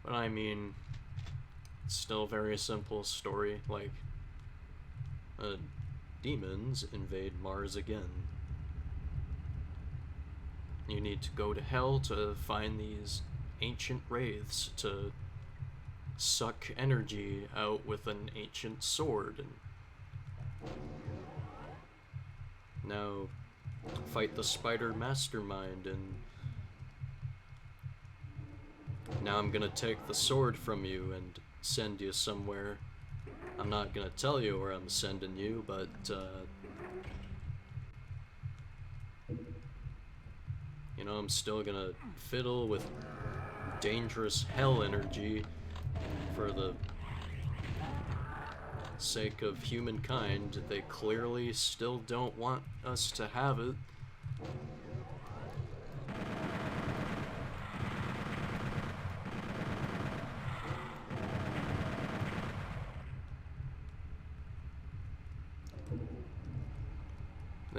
But I mean, it's still a very simple story, like, demons invade Mars again. You need to go to hell to find these ancient wraiths to suck energy out with an ancient sword, and now fight the spider mastermind, and now I'm gonna take the sword from you and send you somewhere. I'm not gonna tell you where I'm sending you, but, you know, I'm still gonna fiddle with dangerous hell energy for the sake of humankind. They clearly still don't want us to have it.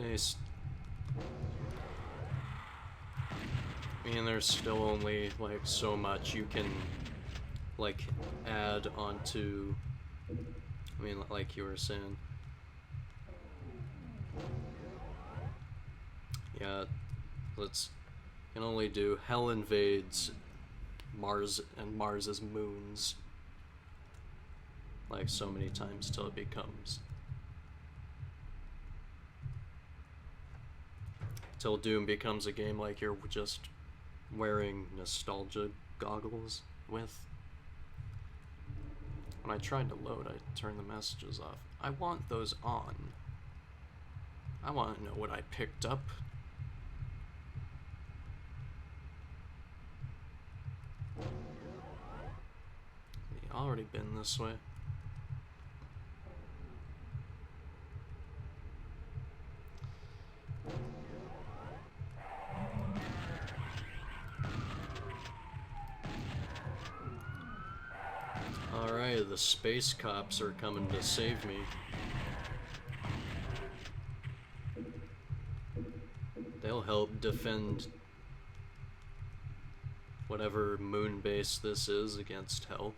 I mean, there's still only like so much you can like add onto. I mean, like you were saying. Yeah, can only do Hell invades Mars and Mars's moons like so many times till it becomes. Till Doom becomes a game like you're just wearing nostalgia goggles with. When I tried to load, I turned the messages off. I want those on. I want to know what I picked up. We've already been this way. Alright, the space cops are coming to save me. They'll help defend whatever moon base this is against Hell.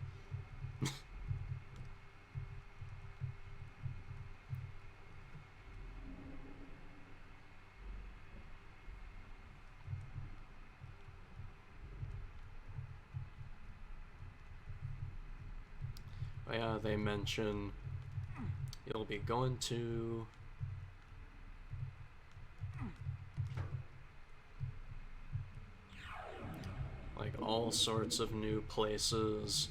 Yeah, they mention you'll be going to like all sorts of new places.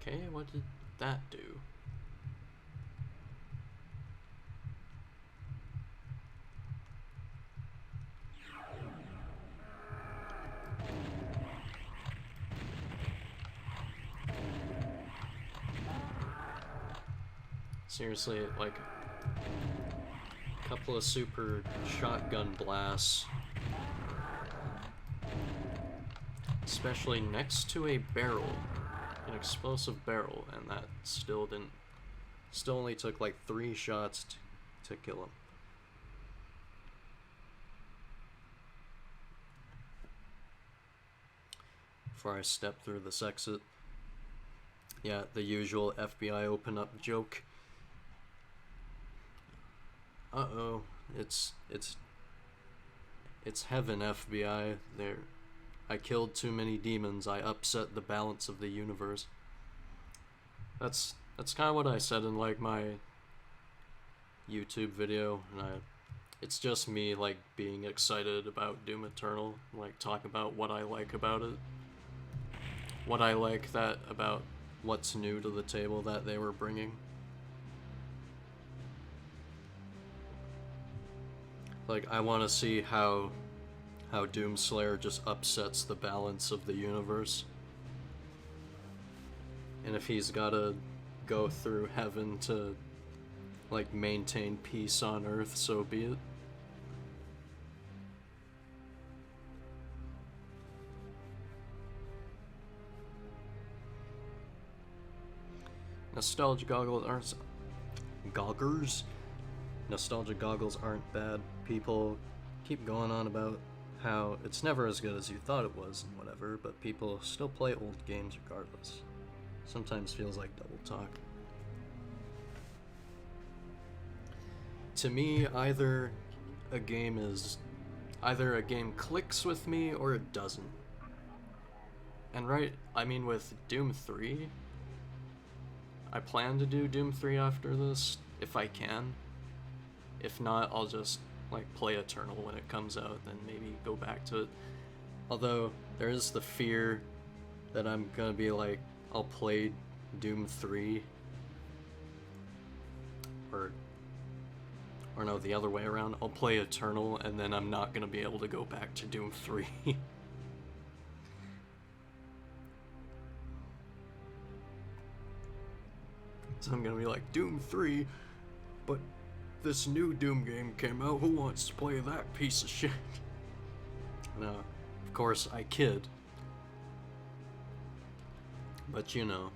Okay, what did that do? Seriously, like a couple of super shotgun blasts, especially next to a barrel. An explosive barrel, and that still only took like 3 shots to kill him. Before I step through this exit, yeah, the usual FBI open up joke. Uh-oh, it's heaven, FBI. I killed too many demons. I upset the balance of the universe. That's kind of what I said in like my YouTube video, and it's just me like being excited about Doom Eternal, like talk about what I like about it, what I like about what's new to the table that they were bringing. Like, I want to see how Doomslayer just upsets the balance of the universe. And if he's gotta go through heaven to, like, maintain peace on Earth, so be it. Nostalgia goggles aren't... Nostalgia goggles aren't bad. People keep going on about how it's never as good as you thought it was and whatever, but people still play old games regardless. Sometimes feels like double talk. To me, either a game clicks with me or it doesn't. And with Doom 3, I plan to do Doom 3 after this, if I can. If not, I'll just like play Eternal when it comes out, then maybe go back to it. Although there is the fear that I'm gonna be like, I'll play Doom 3 or Or no, the other way around. I'll play Eternal, and then I'm not gonna be able to go back to Doom 3. So I'm gonna be like, Doom 3, but this new Doom game came out, who wants to play that piece of shit? No, of course I kid. But you know.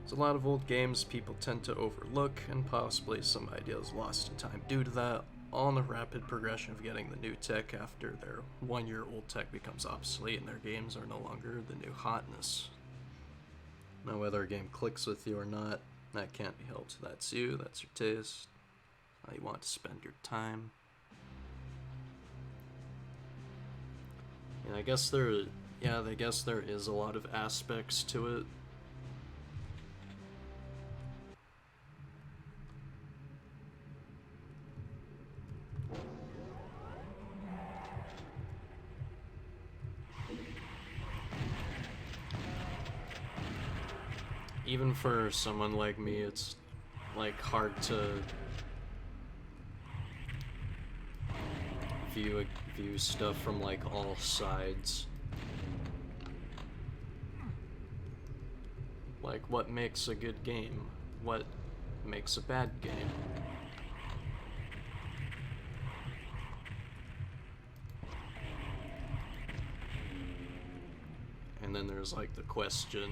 There's a lot of old games people tend to overlook, and possibly some ideas lost in time due to that, all in the rapid progression of getting the new tech after their one-year-old tech becomes obsolete and their games are no longer the new hotness. Now whether a game clicks with you or not, that can't be helped. That's you, that's your taste, how you want to spend your time. And I guess there is a lot of aspects to it. Even for someone like me, it's like hard to view stuff from like all sides. Like what makes a good game? What makes a bad game? And then there's like the question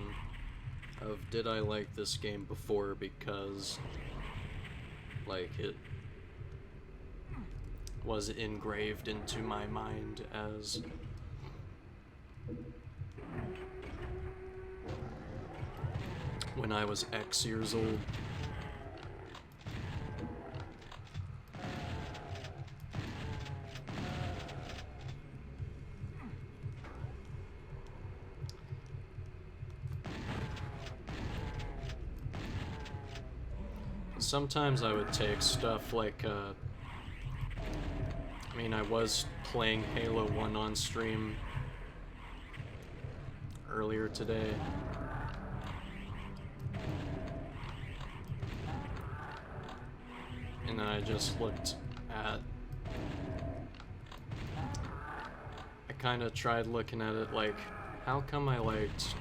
of, did I like this game before because like it was engraved into my mind as when I was X years old. Sometimes I would take stuff like, I mean, I was playing Halo 1 on stream earlier today. And then I just looked at, I kind of tried looking at it like, how come I liked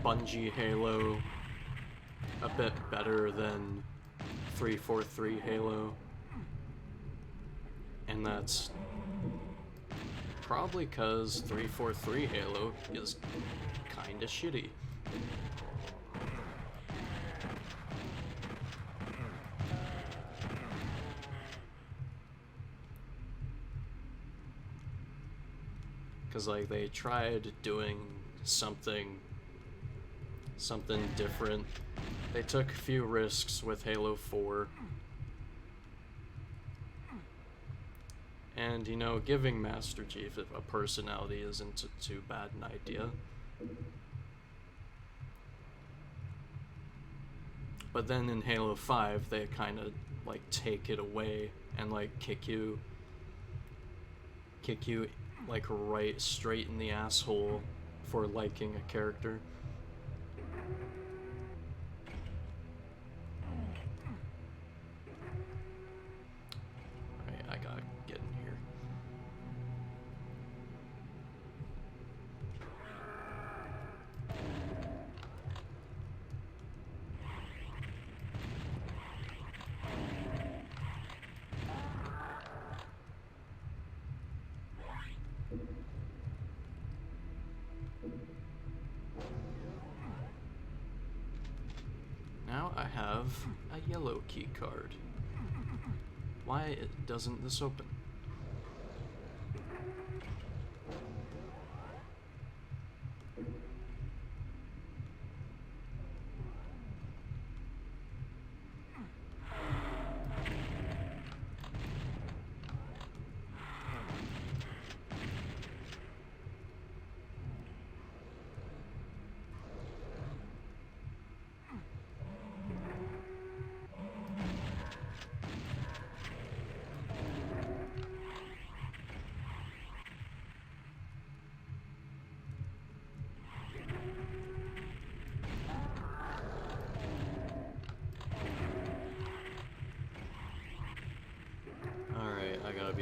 Bungie Halo a bit better than 343 Halo? And that's probably because 343 Halo is kinda shitty. Because like they tried doing something different. They took a few risks with Halo 4. And, you know, giving Master Chief a personality isn't too bad an idea. But then in Halo 5, they kind of, like, take it away and, like, kick you, like, right straight in the asshole for liking a character. Alright, I gotta get in here. Now I have a yellow key card. Why doesn't this open?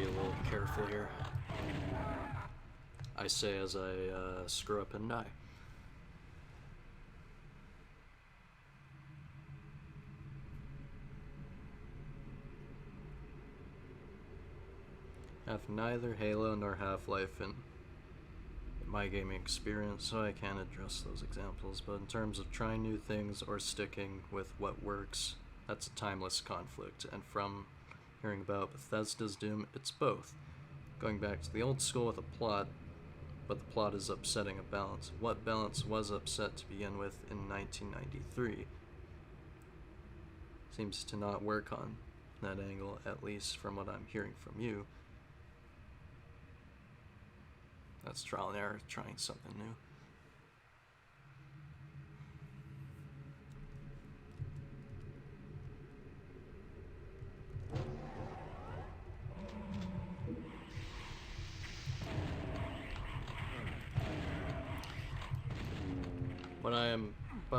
be a little careful here. I say as I screw up and die. Have neither Halo nor Half-Life in my gaming experience, so I can't address those examples, but in terms of trying new things or sticking with what works, that's a timeless conflict, and from hearing about Bethesda's Doom, it's both. Going back to the old school with a plot, but the plot is upsetting a balance. What balance was upset to begin with in 1993? Seems to not work on that angle, at least from what I'm hearing from you. That's trial and error, trying something new.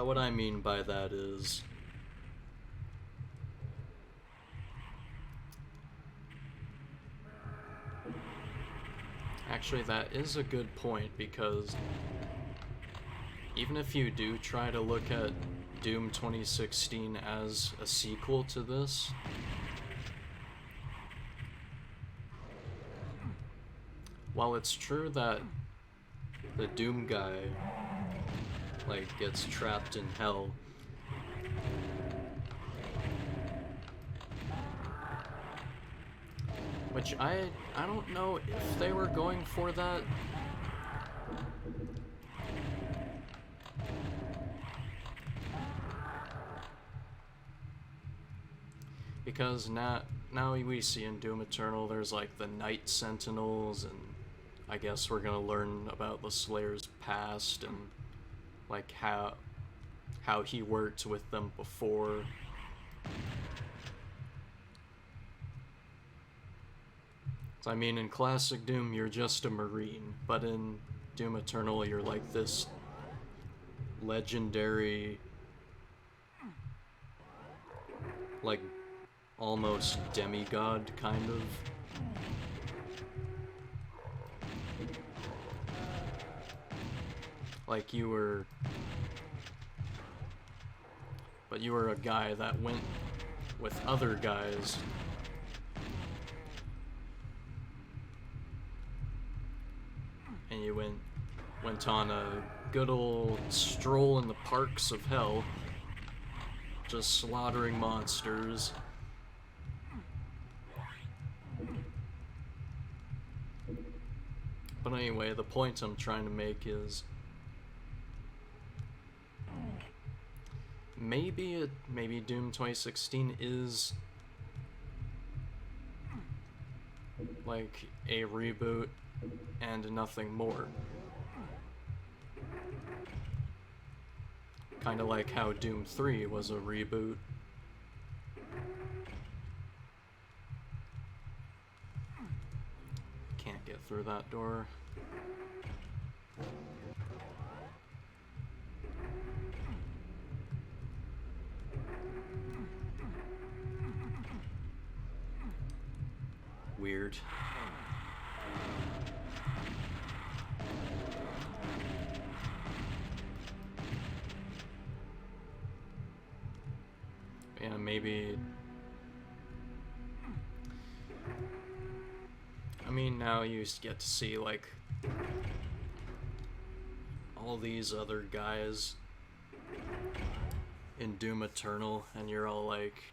What I mean by that is actually that is a good point, because even if you do try to look at Doom 2016 as a sequel to this, while it's true that the Doom guy gets trapped in hell, which I don't know if they were going for that. Because now we see in Doom Eternal there's like the Night Sentinels, and I guess we're gonna learn about the Slayer's past and like how he worked with them before. So, I mean, in classic Doom you're just a Marine, but in Doom Eternal you're like this legendary, like almost demigod kind of. Like you were a guy that went with other guys and you went on a good old stroll in the parks of hell, just slaughtering monsters. But anyway, the point I'm trying to make is maybe Doom 2016 is like a reboot and nothing more. Kind of like how Doom 3 was a reboot. Can't get through that door. Weird. Yeah, maybe. I mean, now you get to see like all these other guys in Doom Eternal, and you're all like,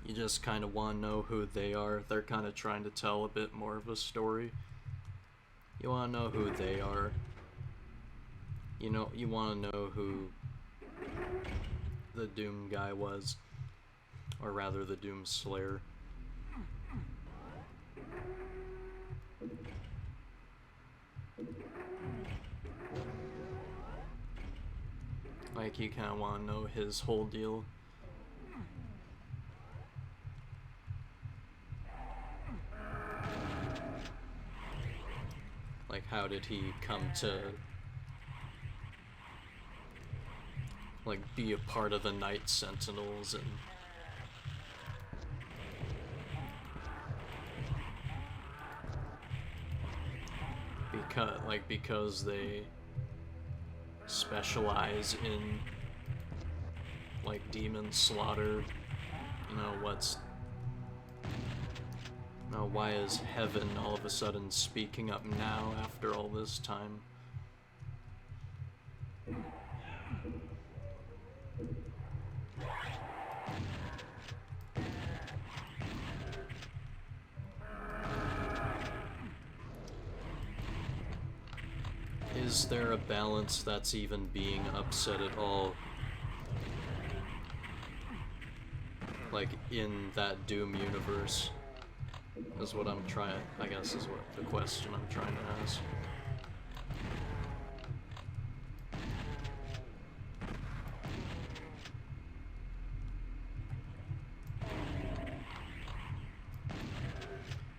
you just kind of want to know who they are. They're kind of trying to tell a bit more of a story. You want to know who they are. You know, you want to know who the Doom guy was, or rather the Doom Slayer. Like, you kind of want to know his whole deal. Like, how did he come to, like, be a part of the Night Sentinels, and like, because they specialize in, like, demon slaughter, you know, why is heaven all of a sudden speaking up now after all this time? Is there a balance that's even being upset at all? Like, in that Doom universe? Is what I'm trying, I guess is what the question I'm trying to ask.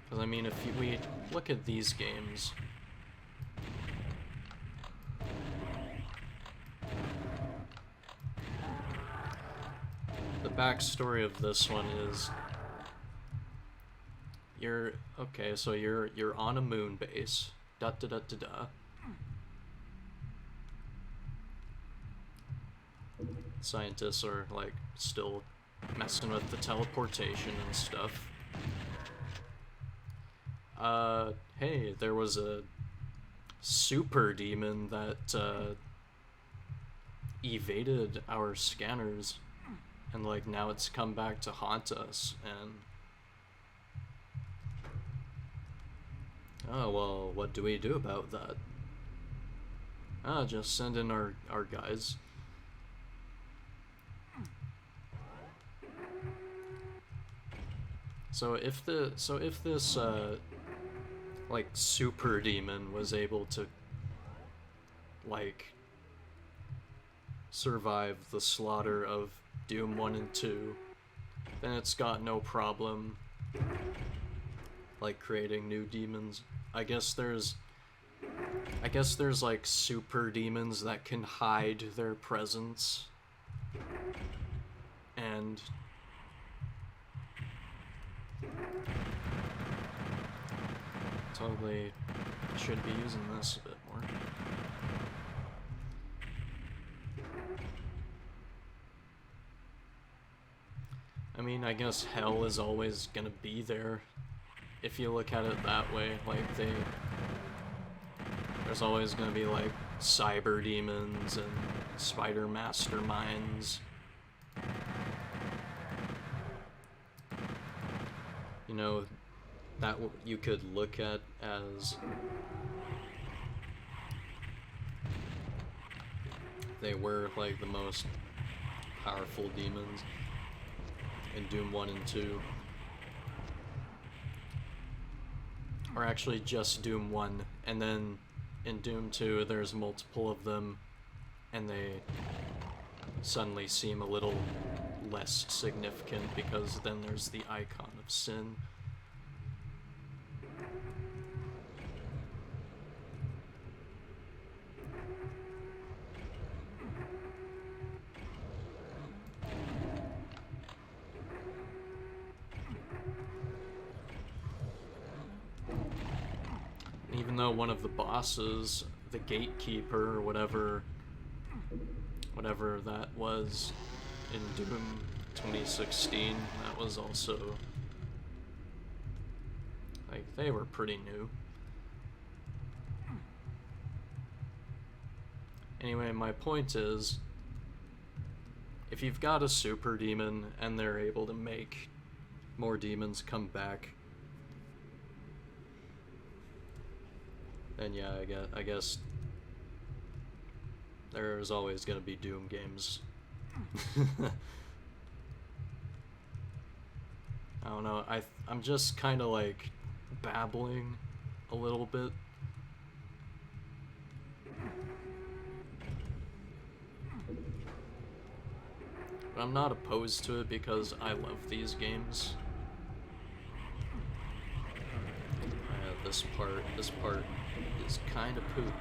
Because I mean, if we look at these games, the backstory of this one is you're on a moon base. Da da da da da. Scientists are like still messing with the teleportation and stuff. Hey, there was a super demon that evaded our scanners, and like now it's come back to haunt us, and oh, well, what do we do about that? Just send in our guys. So if this like super demon was able to like survive the slaughter of Doom 1 and 2, then it's got no problem like creating new demons. I guess there's like super demons that can hide their presence and totally should be using this a bit more. I mean, I guess hell is always gonna be there if you look at it that way. Like, there's always gonna be like cyber demons and spider masterminds. You know, that you could look at as they were like the most powerful demons in Doom 1 and 2. Or actually just Doom 1, and then in Doom 2 there's multiple of them, and they suddenly seem a little less significant because then there's the icon of sin. Even though one of the bosses, the gatekeeper, or whatever that was in Doom 2016, that was also, like, they were pretty new. Anyway, my point is, if you've got a super demon and they're able to make more demons come back, then yeah, I guess there's always gonna be Doom games. I don't know, I'm just kind of like babbling a little bit. But I'm not opposed to it because I love these games. This part is kind of poop.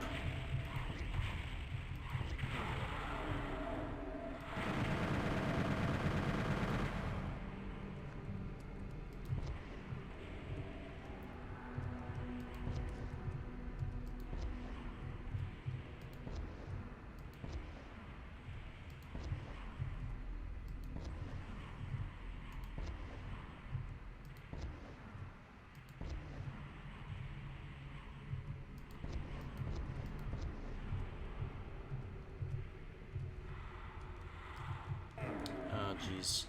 jeez.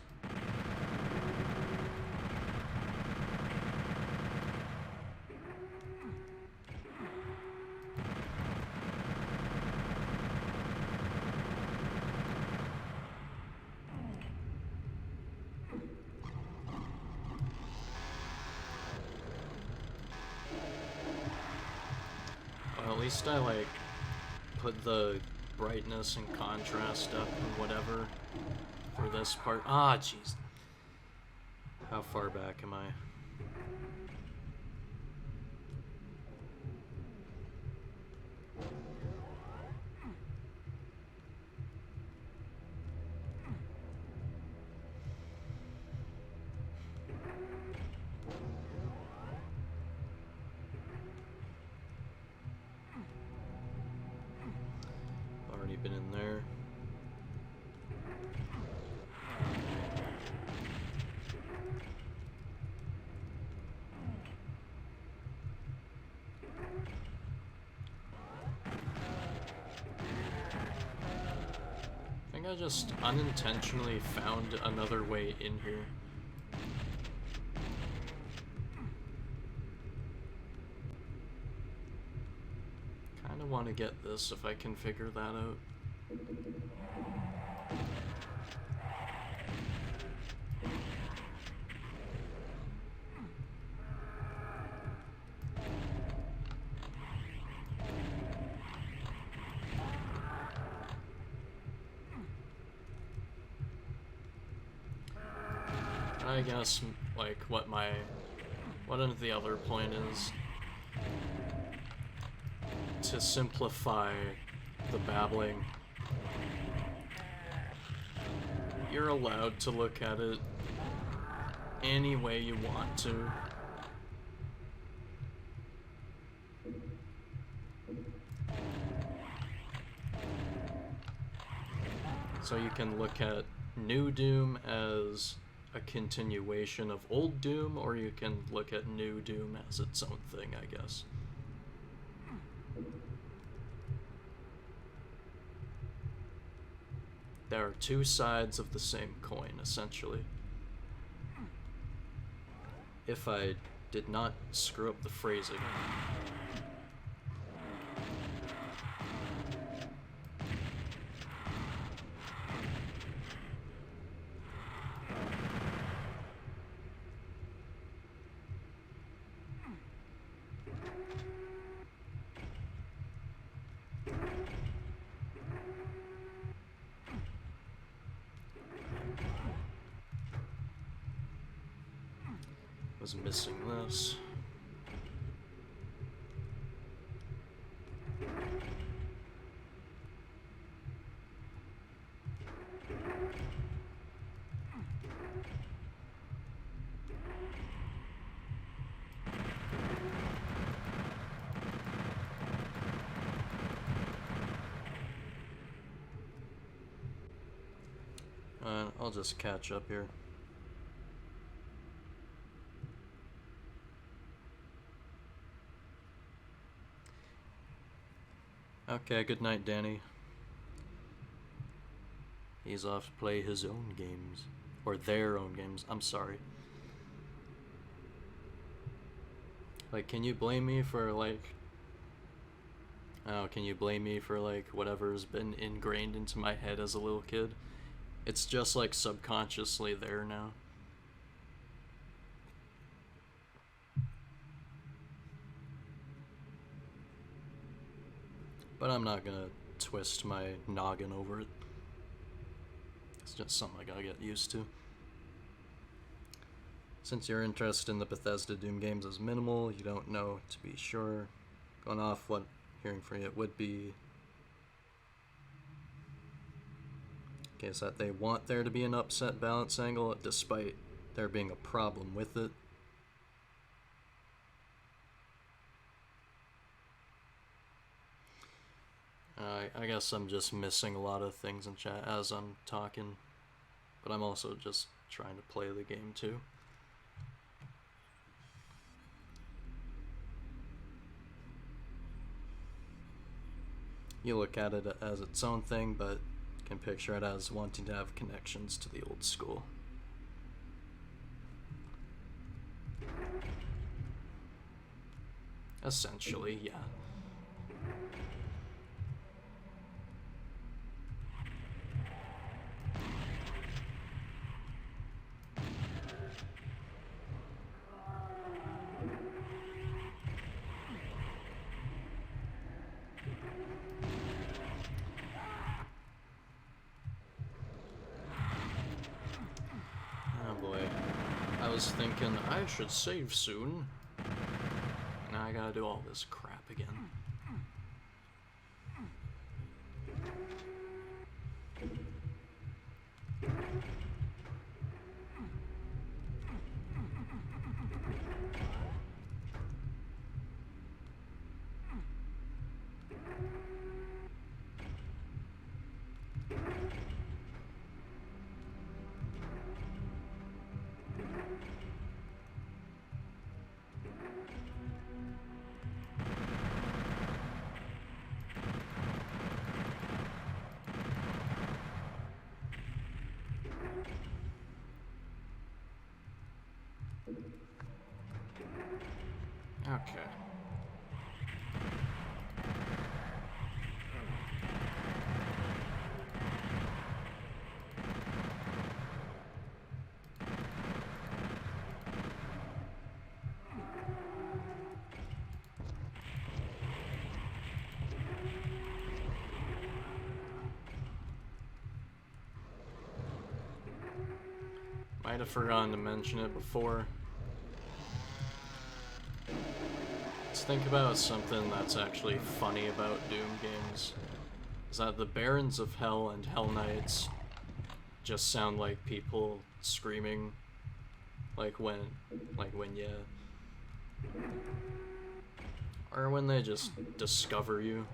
Well, at least I, like, put the brightness and contrast up and whatever for this part. Ah, jeez. How far back am I? Already been in there. I think I just unintentionally found another way in here. Kinda want to get this if I can figure that out. I guess, like, what the other point is to simplify the babbling. You're allowed to look at it any way you want to. So you can look at New Doom as a continuation of Old Doom, or you can look at New Doom as its own thing, I guess. There are two sides of the same coin, essentially. If I did not screw up the phrasing. Was missing this. I'll just catch up here. Okay, good night, Danny. He's off to play his own games. Or their own games, I'm sorry. Like, can you blame me for, like... Oh, can you blame me for, like, whatever's been ingrained into my head as a little kid? It's just, like, subconsciously there now. But I'm not gonna twist my noggin over it. It's just something I gotta get used to. Since your interest in the Bethesda Doom games is minimal, you don't know to be sure. Going off what hearing from you it would be. Okay, so that they want there to be an upset balance angle despite there being a problem with it. I guess I'm just missing a lot of things in chat as I'm talking, but I'm also just trying to play the game too. You look at it as its own thing, but Can picture it as wanting to have connections to the old school. Essentially, yeah. Oh boy. I was thinking I should save soon. Now I gotta do all this crap again. Okay. Might have forgotten to mention it before. Let's think about something that's actually funny about Doom games. Is that the Barons of Hell and Hell Knights just sound like people screaming, like when yeah, or when they just discover you.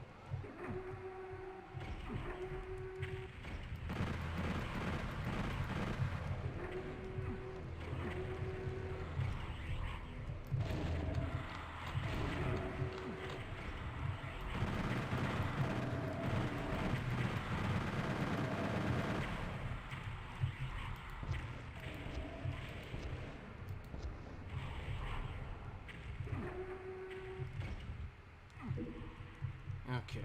Okay.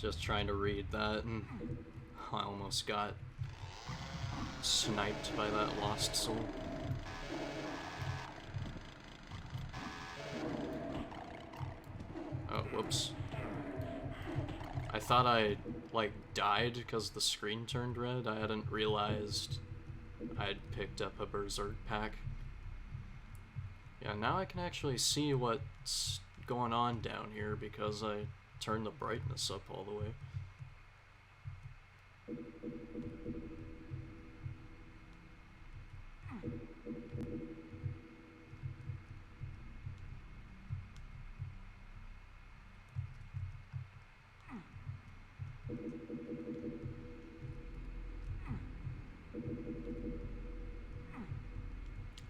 Just trying to read that, and I almost got sniped by that lost soul. Oh, whoops. I thought I, like, died because the screen turned red. I hadn't realized I'd picked up a Berserk pack. Yeah, now I can actually see what's going on down here because I turn the brightness up all the way.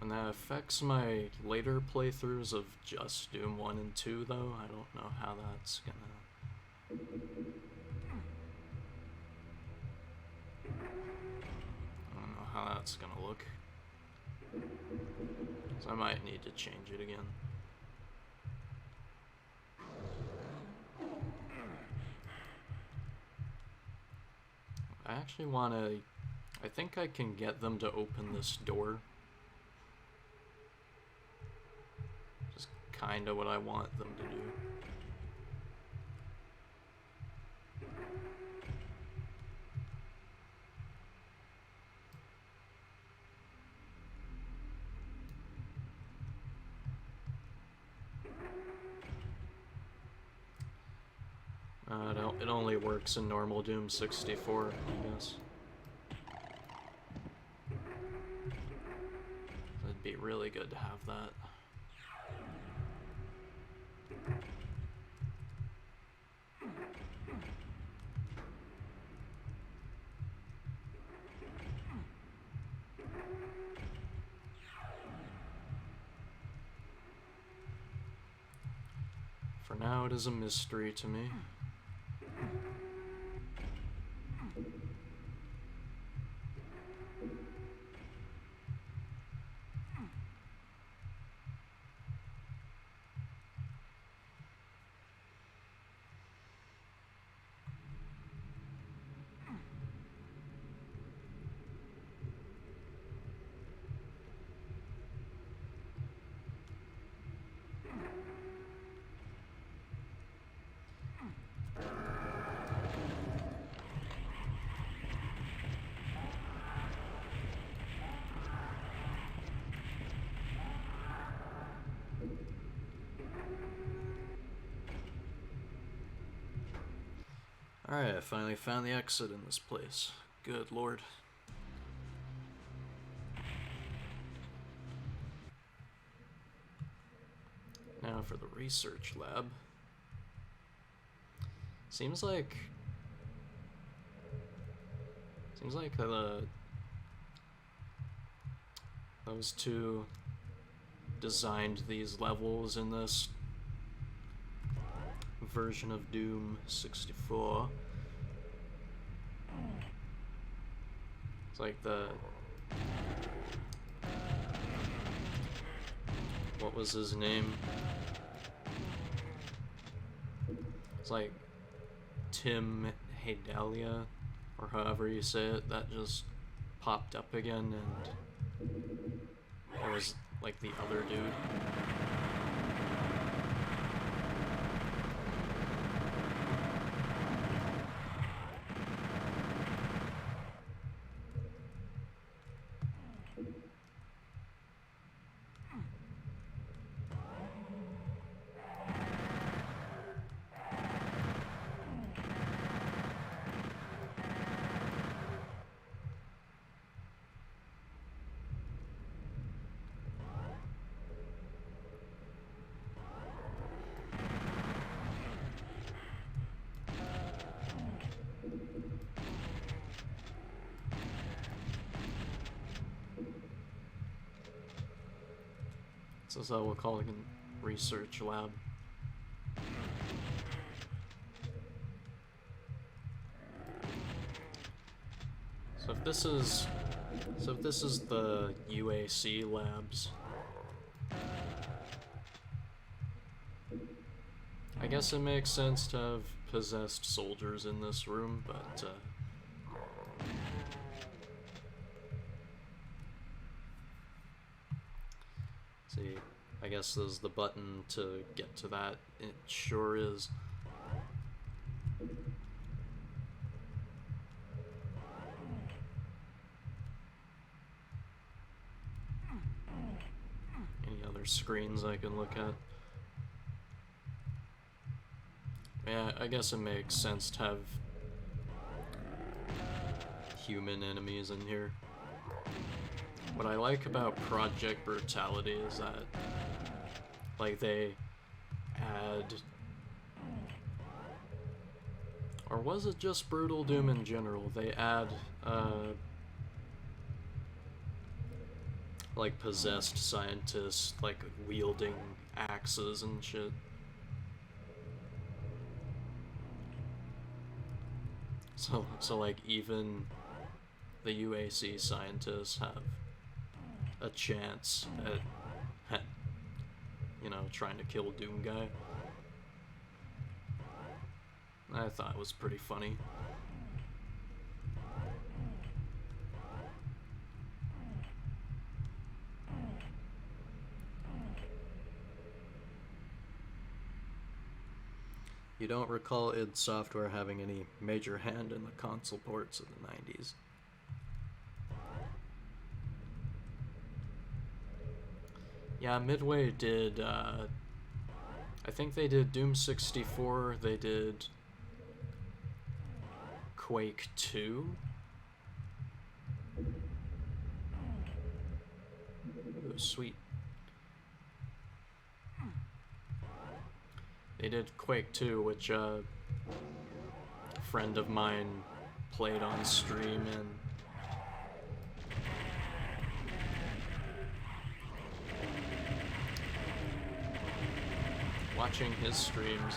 And that affects my later playthroughs of just Doom 1 and 2, though. I don't know how that's gonna... I don't know how that's gonna look. So I might need to change it again. I actually want to... I think I can get them to open this door. Just kind of what I want them to do. I don't it only works in normal Doom 64, I guess. It'd be really good to have that. For now, it is a mystery to me. Alright, I finally found the exit in this place. Good lord. Now for the research lab. Seems like those two designed these levels in this version of Doom 64. It's like what was his name? It's like Tim Haydalia, or however you say it, that just popped up again, and it was like the other dude. So that's what we'll call it a research lab. So if this is the UAC labs, I guess it makes sense to have possessed soldiers in this room, but see, I guess there's the button to get to that. It sure is. Any other screens I can look at? Yeah, I guess it makes sense to have human enemies in here. What I like about Project Brutality is that, like, they add, or was it just Brutal Doom in general? They add, like, possessed scientists, like, wielding axes and shit. So like, even the UAC scientists have a chance at you know, trying to kill Doom Guy. I thought it was pretty funny. You don't recall id Software having any major hand in the console ports of the 90s. Yeah, Midway did, I think they did Doom 64, they did Quake 2. Ooh, sweet. They did Quake 2, which a friend of mine played on stream, and watching his streams,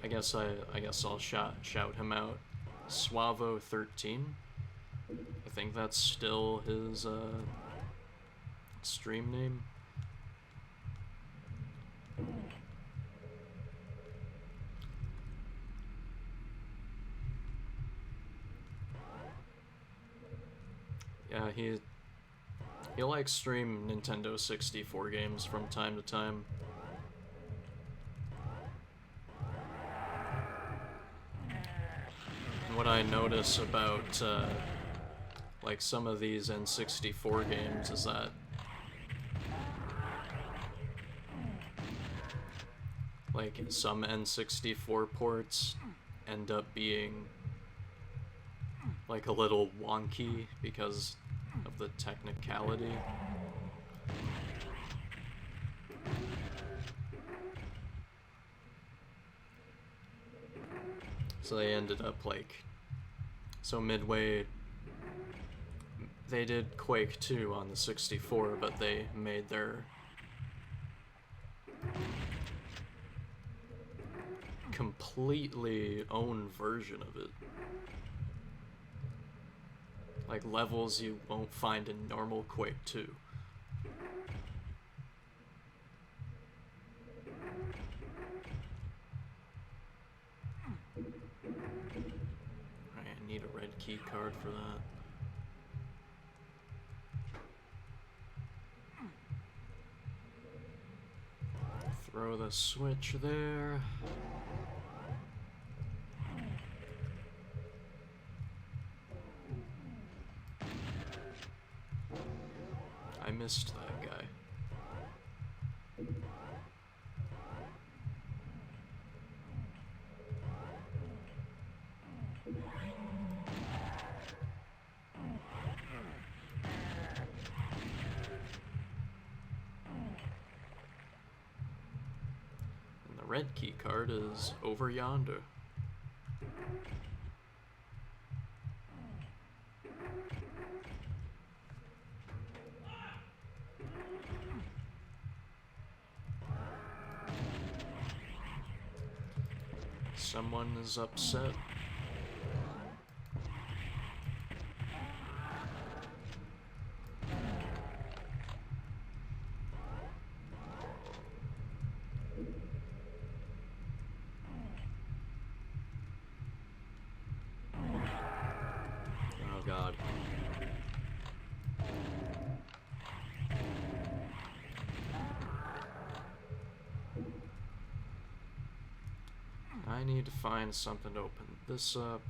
I guess I'll shout him out. Suavo13. I think that's still his stream name. Yeah, he likes stream Nintendo 64 games from time to time. And what I notice about like some of these N64 games is that like some N64 ports end up being like a little wonky because of the technicality. So they ended up like, so Midway, they did Quake 2 on the 64, but they made their completely own version of it. Like levels you won't find in normal Quake 2. I need a red key card for that. Throw the switch there. I missed that guy. And the red key card is over yonder. Someone is upset. Oh God. I need to find something to open this up.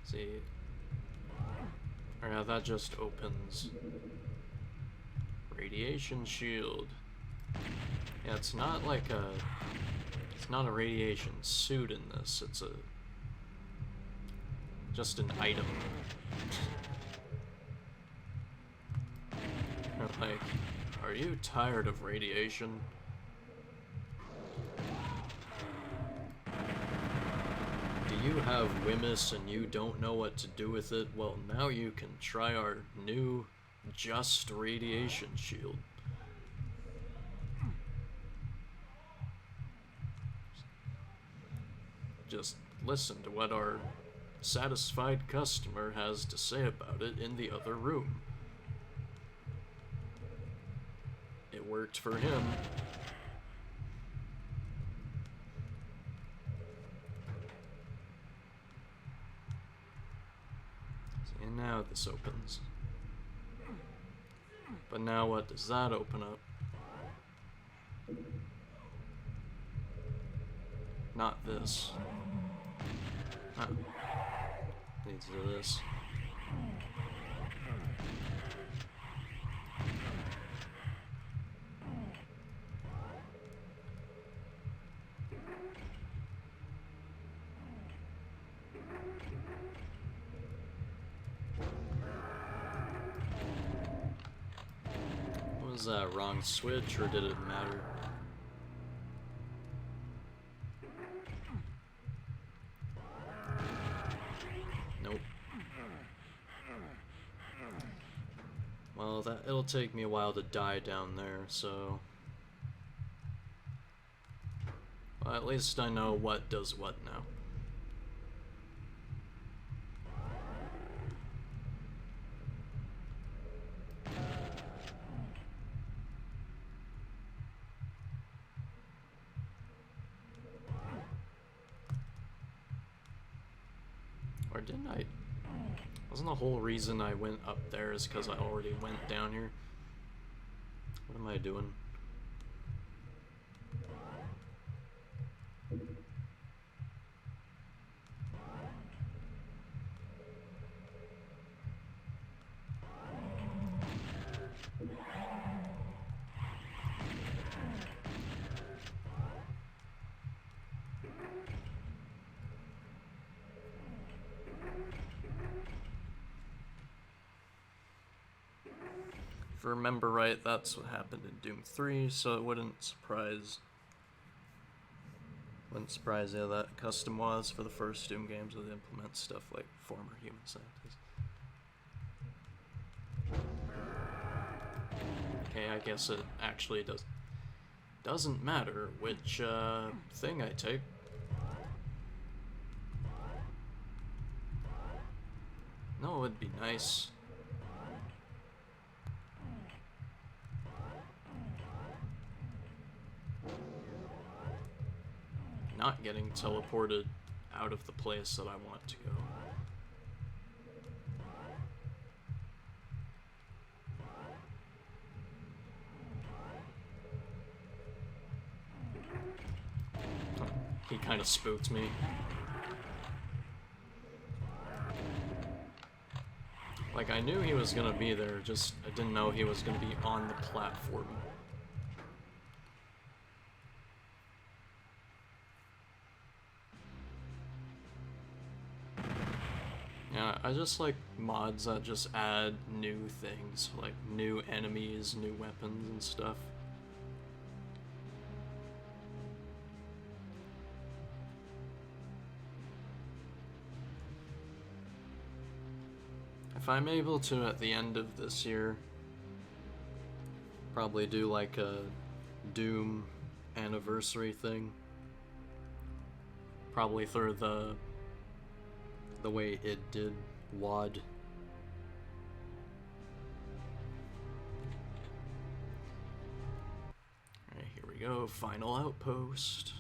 See. Alright, that just opens. Radiation shield. Yeah, it's not like a... It's not a radiation suit in this, it's a... just an item. Like, are you tired of radiation? Do you have Wimmis and you don't know what to do with it? Well, now you can try our new Just Radiation Shield. Just listen to what our satisfied customer has to say about it in the other room. It worked for him. And now this opens. But now what does that open up? Not this. Oh. Leads to this. Was that wrong switch, or did it matter? Nope. Well, it'll take me a while to die down there, so... Well, at least I know what does what now. Or didn't I? Wasn't the whole reason I went up there is because I already went down here? What am I doing? If I remember right, that's what happened in Doom 3, so it wouldn't surprise you that custom was for the first Doom games would implement stuff like former human scientists. Okay, I guess it actually doesn't matter which thing I take. No, it would be nice. Not getting teleported out of the place that I want to go. He kind of spooked me. Like, I knew he was gonna be there, just I didn't know he was gonna be on the platform. Yeah, I just like mods that just add new things, like new enemies, new weapons and stuff. If I'm able to, at the end of this year, probably do like a Doom anniversary thing. Probably through the way it did VOD. Alright, here we go, final outpost.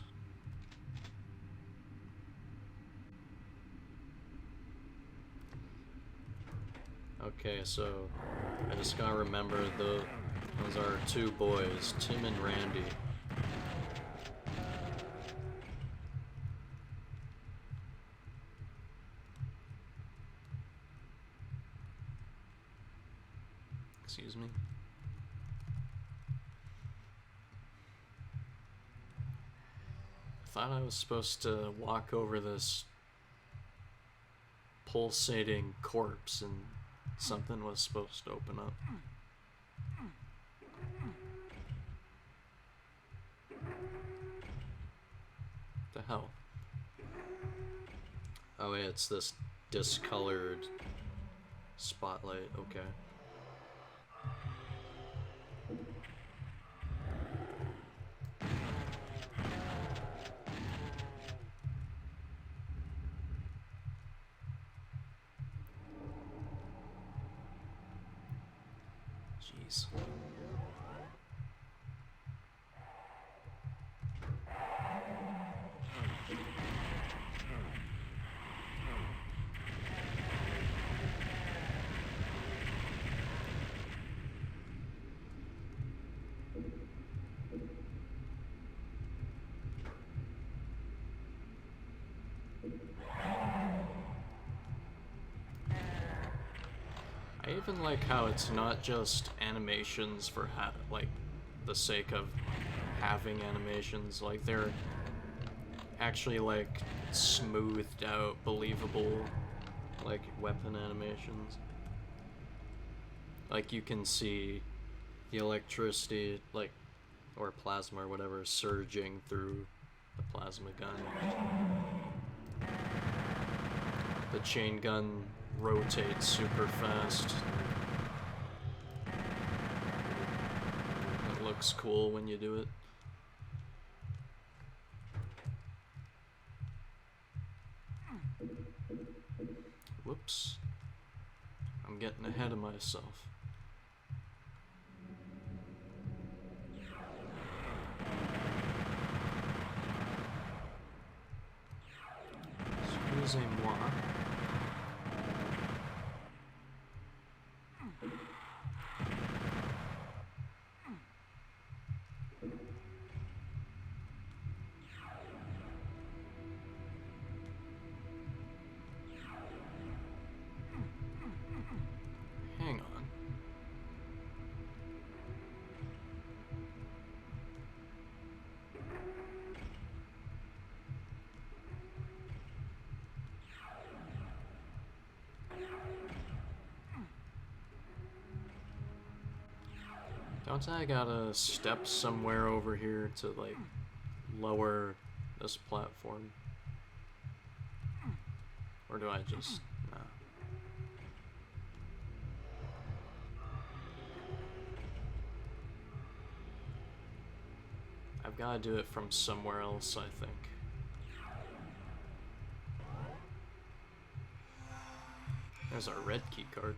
Okay, so I just gotta remember those are two boys, Tim and Randy. Excuse me. I thought I was supposed to walk over this pulsating corpse and something was supposed to open up. The hell? Oh wait, it's this discolored spotlight, okay. Jeez. I even like how it's not just animations for like the sake of having animations. Like they're actually like smoothed out, believable, like weapon animations. Like you can see the electricity, like, or plasma or whatever, surging through the plasma gun. The chain gun rotates super fast. It looks cool when you do it. Whoops. I'm getting ahead of myself. Excusez-moi. Hang on. Don't I gotta step somewhere over here to, like, lower this platform? Or do I just... nah. I've gotta do it from somewhere else, I think. There's our red key card.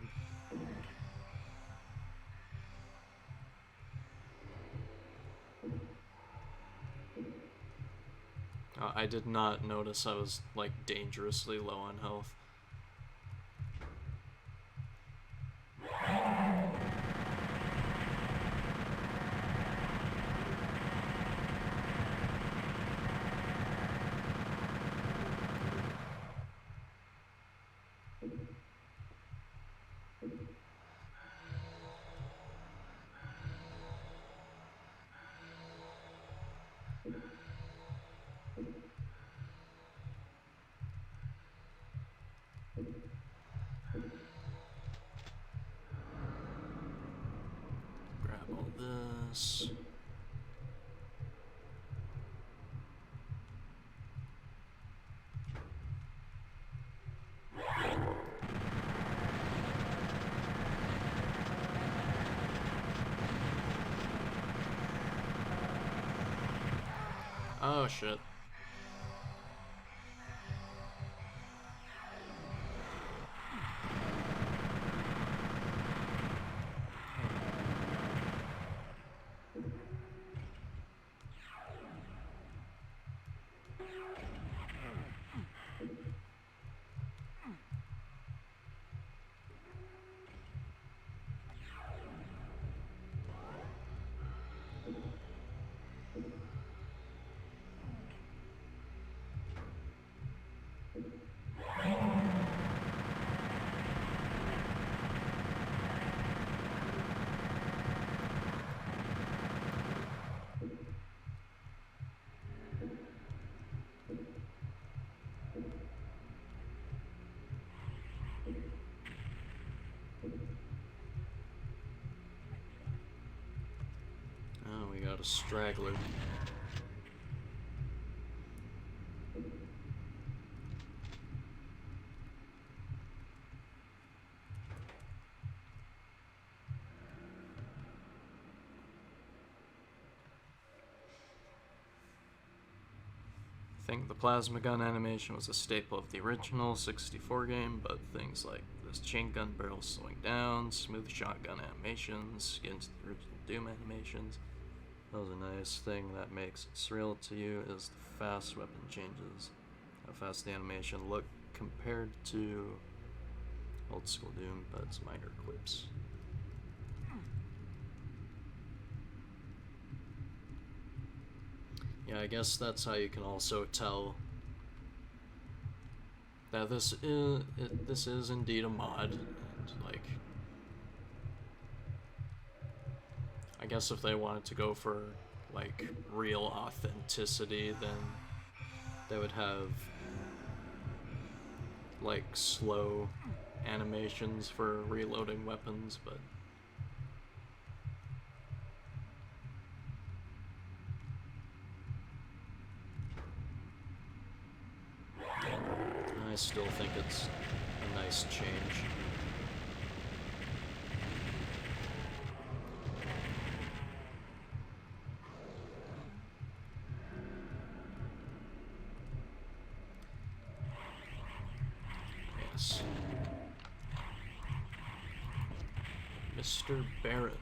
I did not notice I was, like, dangerously low on health. Grab all this. Oh shit. Oh, we got a straggler. I think the plasma gun animation was a staple of the original 64 game, but things like this chain gun barrel slowing down, smooth shotgun animations, get into the original Doom animations. That was a nice thing that makes it surreal to you is the fast weapon changes, how fast the animation looked compared to old school Doom, but it's minor quips. Yeah, I guess that's how you can also tell that this is indeed a mod, and like I guess if they wanted to go for, like, real authenticity, then they would have, like, slow animations for reloading weapons, but I still think it's a nice change. Yes. Mr. Baron.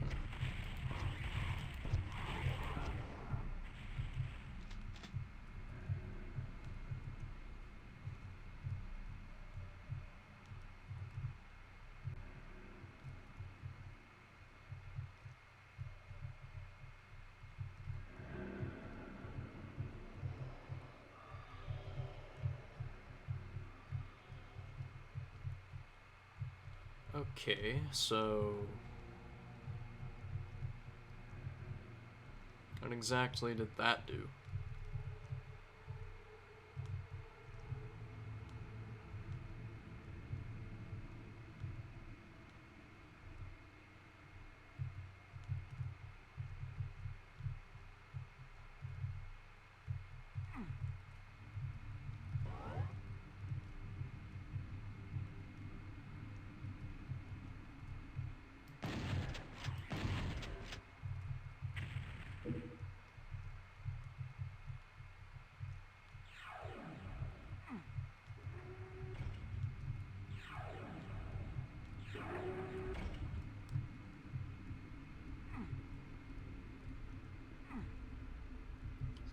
Okay, so what exactly did that do?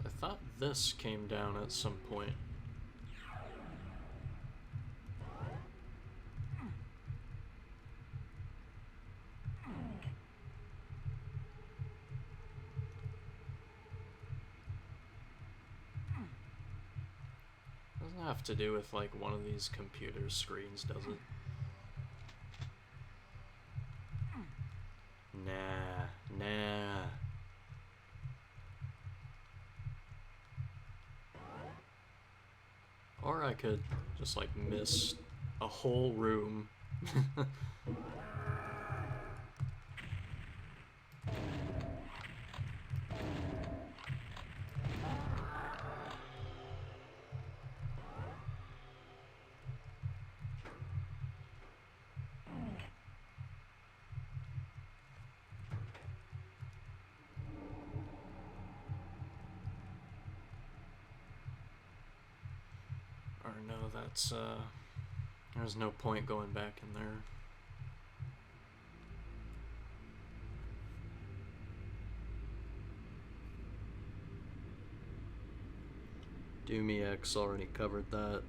I thought this came down at some point. Doesn't have to do with, like, one of these computer screens, does it? Nah. Or I could just, like, miss a whole room. Or no, that's, there's no point going back in there. Doom EX already covered that.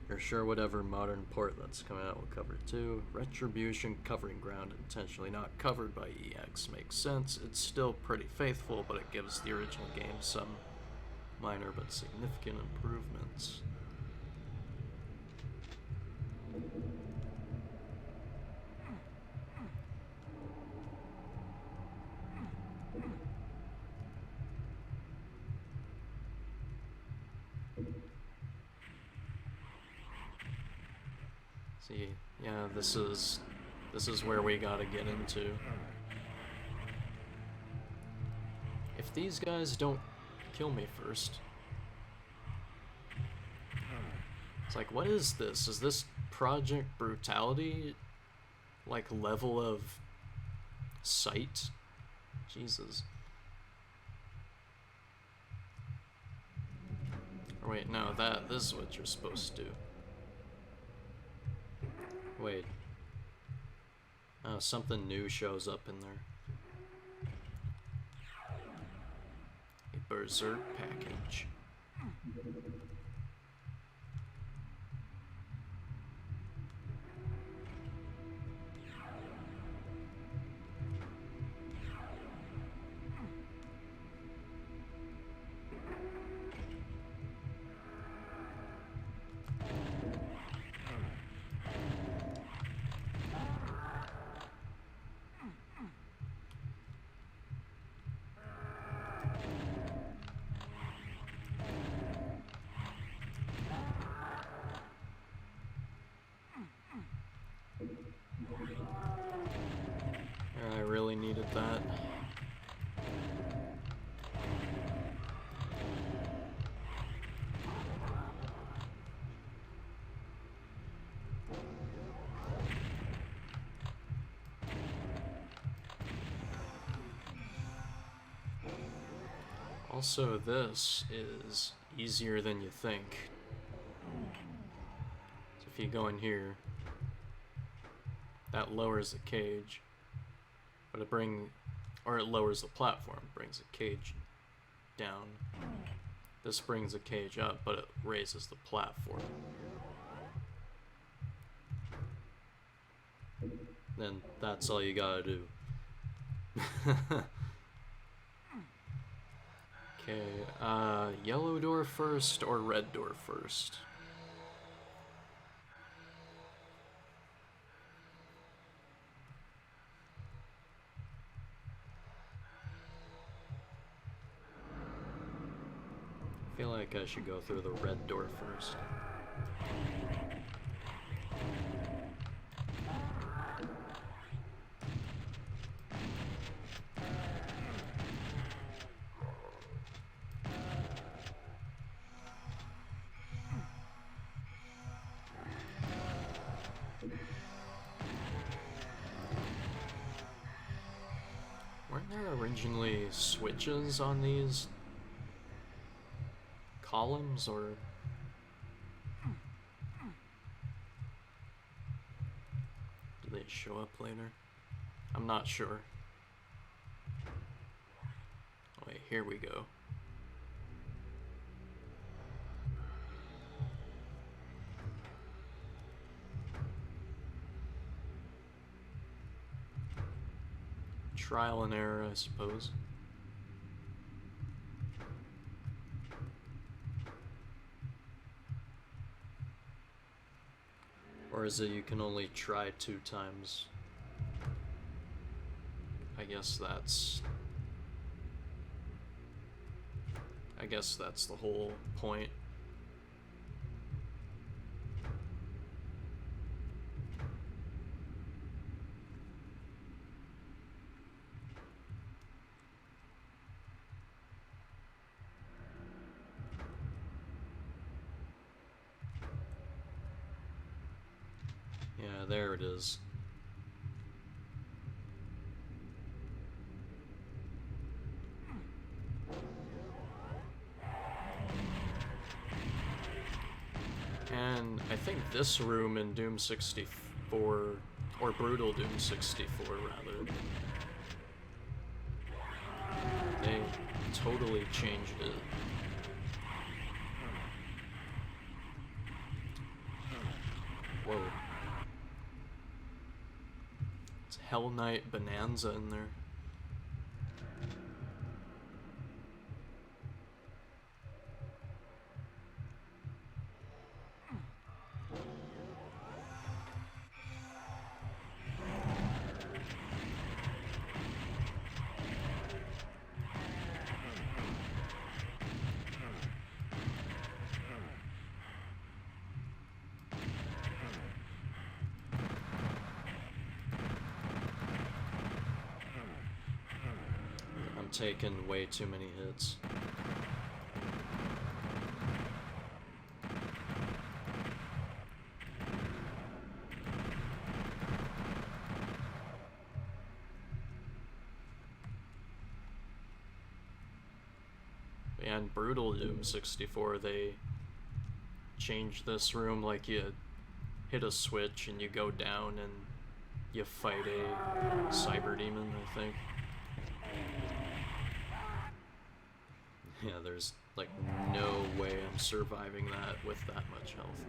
Or sure, whatever modern port that's coming out will cover it too. Retribution covering ground intentionally not covered by EX makes sense. It's still pretty faithful, but it gives the original game some minor but significant improvements. See, yeah, this is where we gotta get into. If these guys don't kill me first. It's like, what is this? Is this Project Brutality? Like, level of sight? Jesus. Or wait, no, this is what you're supposed to do. Wait. Oh, something new shows up in there. A Berserk package. really needed that. Also, this is easier than you think. So if you go in here, that lowers the cage, but it lowers the platform, brings the cage down. This brings the cage up, but it raises the platform. Then that's all you gotta do. Okay, yellow door first or red door first? I feel like I should go through the red door first. Weren't there originally switches on these columns, or do they show up later? I'm not sure. Oh, wait, here we go. Trial and error, I suppose. Or is it you can only try 2 times? I guess that's the whole point. Yeah, there it is. And I think this room in Doom 64, or Brutal Doom 64 rather, they totally changed it. Whoa. It's Hell Knight Bonanza in there. Taken way too many hits. And Brutal Doom 64, they changed this room, like you hit a switch and you go down and you fight a cyber demon, I think. Yeah, there's like no way I'm surviving that with that much health.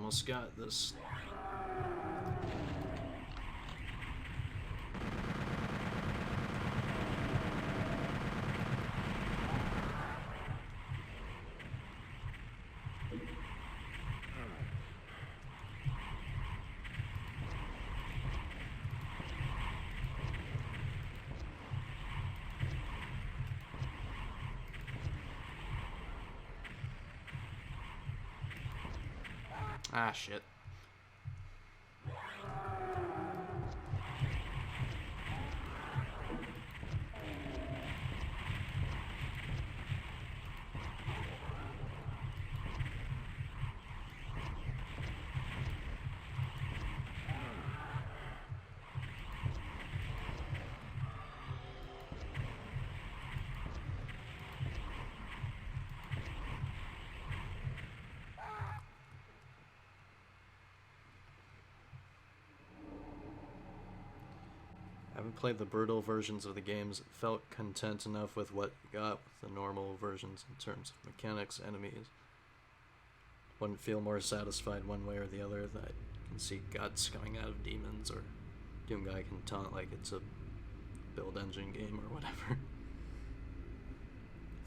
almost got this. Ah, shit. I haven't played the brutal versions of the games, felt content enough with what you got with the normal versions in terms of mechanics, enemies. Wouldn't feel more satisfied one way or the other that you can see guts coming out of demons, or Doom Guy can taunt like it's a build engine game or whatever.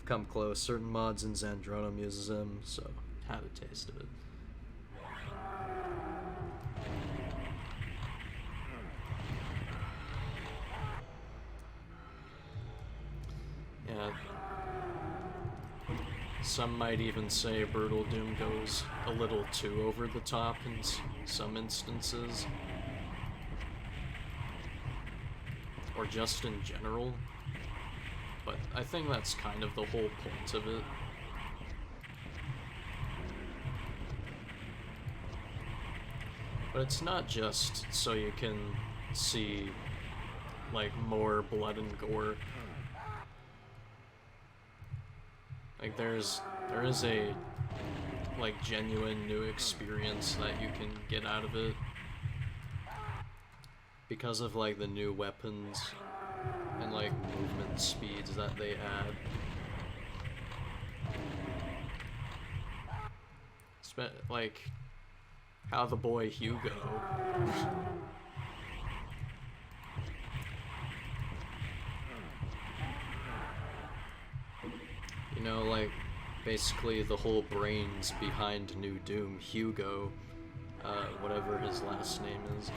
I've come close. Certain mods in Zandronum uses them, so had a taste of it. Yeah. Some might even say Brutal Doom goes a little too over the top in some instances. Or just in general. But I think that's kind of the whole point of it. But it's not just so you can see, like, more blood and gore. Like, there is a, like, genuine new experience that you can get out of it because of, like, the new weapons and, like, movement speeds that they add. Like, how the boy Hugo you know, like, basically the whole brains behind New Doom, Hugo, whatever his last name is.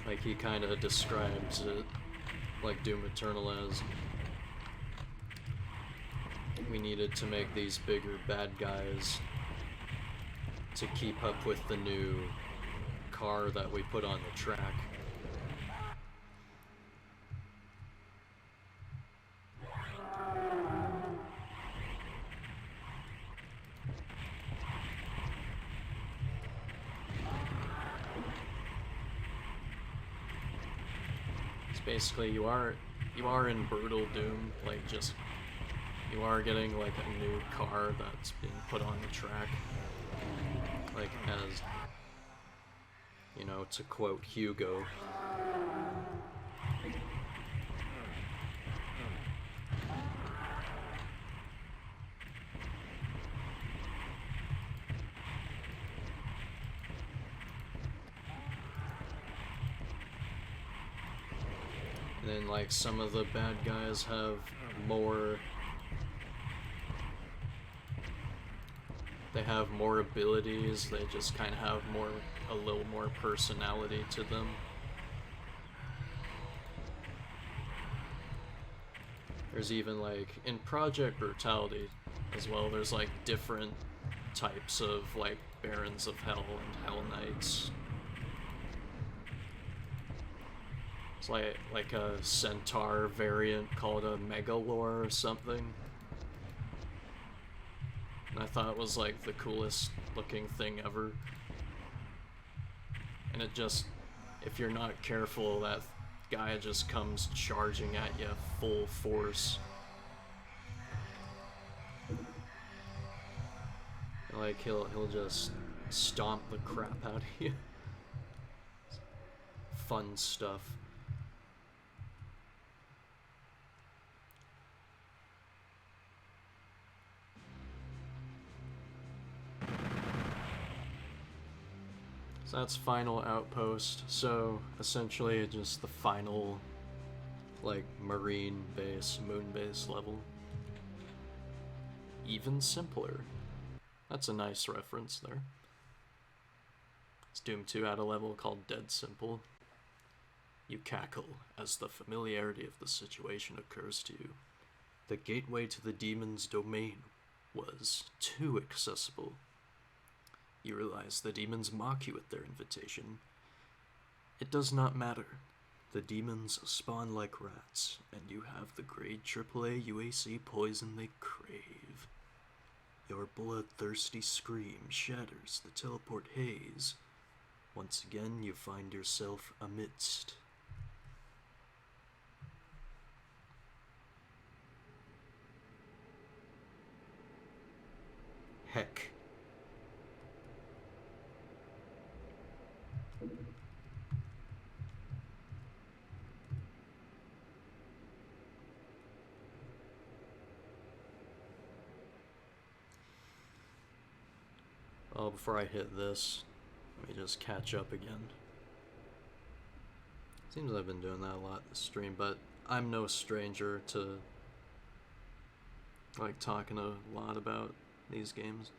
Like, he kind of describes it, like Doom Eternal, as we needed to make these bigger bad guys to keep up with the new car that we put on the track. Basically, you are in Brutal Doom, like, just, you are getting, like, a new car that's being put on the track, like, as, you know, to quote Hugo. And then, like, some of the bad guys have more... They have more abilities, they just kind of have a little more personality to them. There's even, like, in Project Brutality as well, there's, like, different types of, like, Barons of Hell and Hell Knights. It's like a Centaur variant called a Megalore or something. And I thought it was, like, the coolest looking thing ever. And it just, if you're not careful, that guy just comes charging at you full force. And, like, he'll just stomp the crap out of you. Fun stuff. So that's final outpost. So essentially just the final, like, marine base, moon base level. Even simpler. That's a nice reference there. It's Doom 2 at a level called Dead Simple. You cackle as the familiarity of the situation occurs to you. The gateway to the demon's domain was too accessible. You realize the demons mock you at their invitation. It does not matter. The demons spawn like rats, and you have the grade AAA UAC poison they crave. Your bloodthirsty scream shatters the teleport haze. Once again, you find yourself amidst heck. Well, before I hit this, let me just catch up again. Seems I've been doing that a lot this stream, but I'm no stranger to like talking a lot about these games.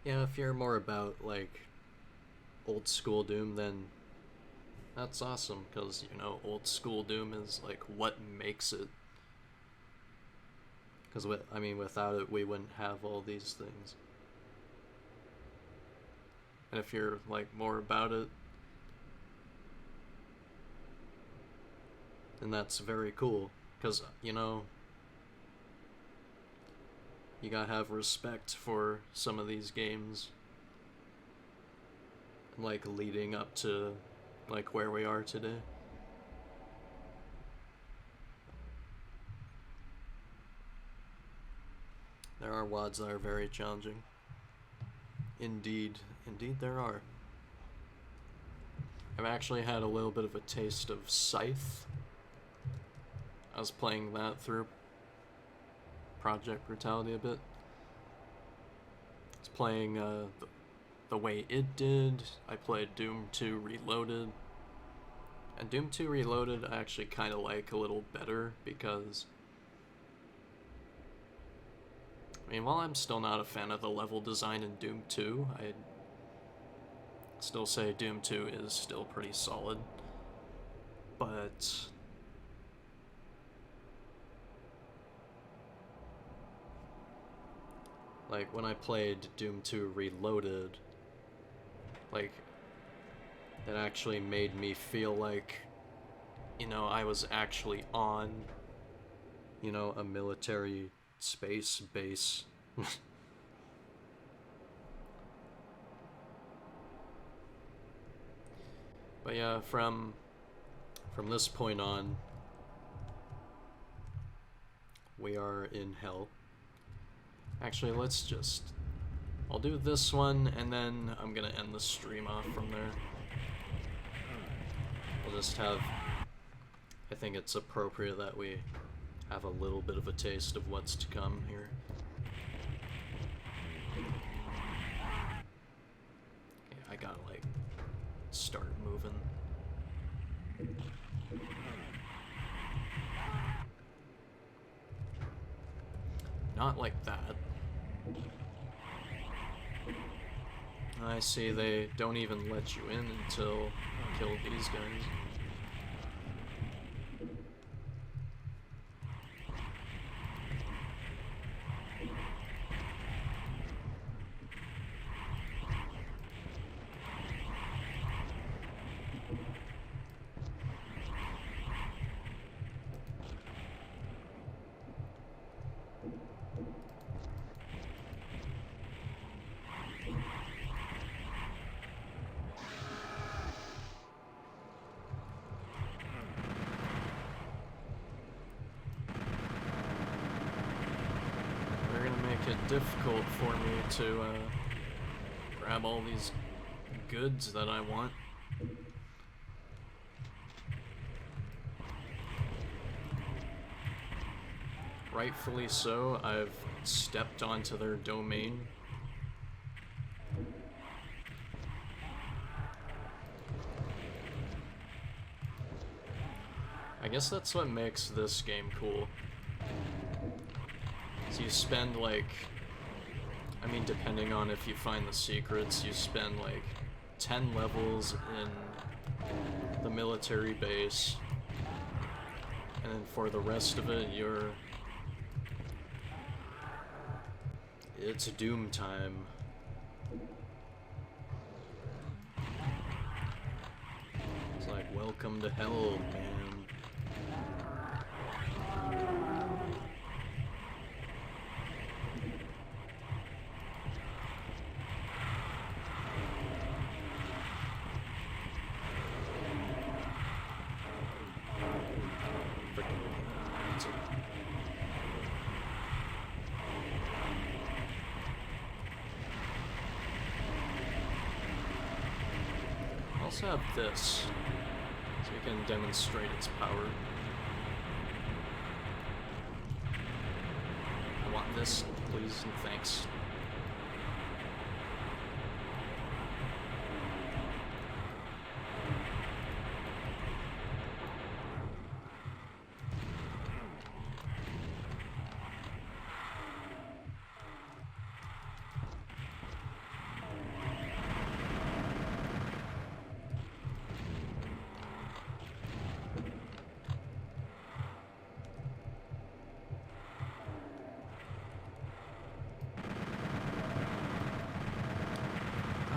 Yeah, if you're more about like old school Doom, then that's awesome, because, you know, old school Doom is like what makes it. Because, I mean, without it, we wouldn't have all these things. And if you're like more about it, then that's very cool. Because, you know, you gotta have respect for some of these games. Like, leading up to like where we are today. There are WODs that are very challenging. Indeed there are. I've actually had a little bit of a taste of Scythe. I was playing that through Project Brutality a bit. It's playing the way it did. I played Doom 2 Reloaded. And Doom 2 Reloaded I actually kind of like a little better because, I mean, while I'm still not a fan of the level design in Doom 2, I'd still say Doom 2 is still pretty solid. But like when I played Doom 2 Reloaded, like, it actually made me feel like, you know, I was actually on, you know, a military space base. But yeah, from this point on, we are in hell. Actually, I'll do this one, and then I'm gonna end the stream off from there. We'll just have, I think it's appropriate that we have a little bit of a taste of what's to come here. Okay, I gotta, like, start moving. Not like that. I see, they don't even let you in until you kill these guys. Difficult for me to grab all these goods that I want. rightfully so, I've stepped onto their domain. I guess that's what makes this game cool. So you spend like, I mean, depending on if you find the secrets, you spend like 10 levels in the military base, and then for the rest of it, it's Doom time. It's like, welcome to hell, man. Also have this, so we can demonstrate its power. I want this, please, and thanks.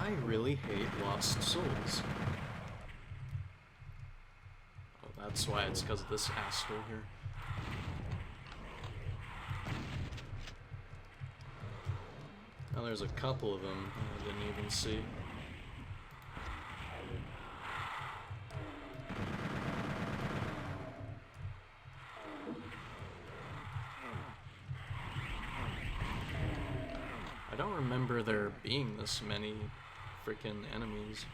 I really hate Lost Souls. Oh, that's why, it's because of this asshole here. Oh, there's a couple of them I didn't even see. I don't remember there being this many freaking enemies.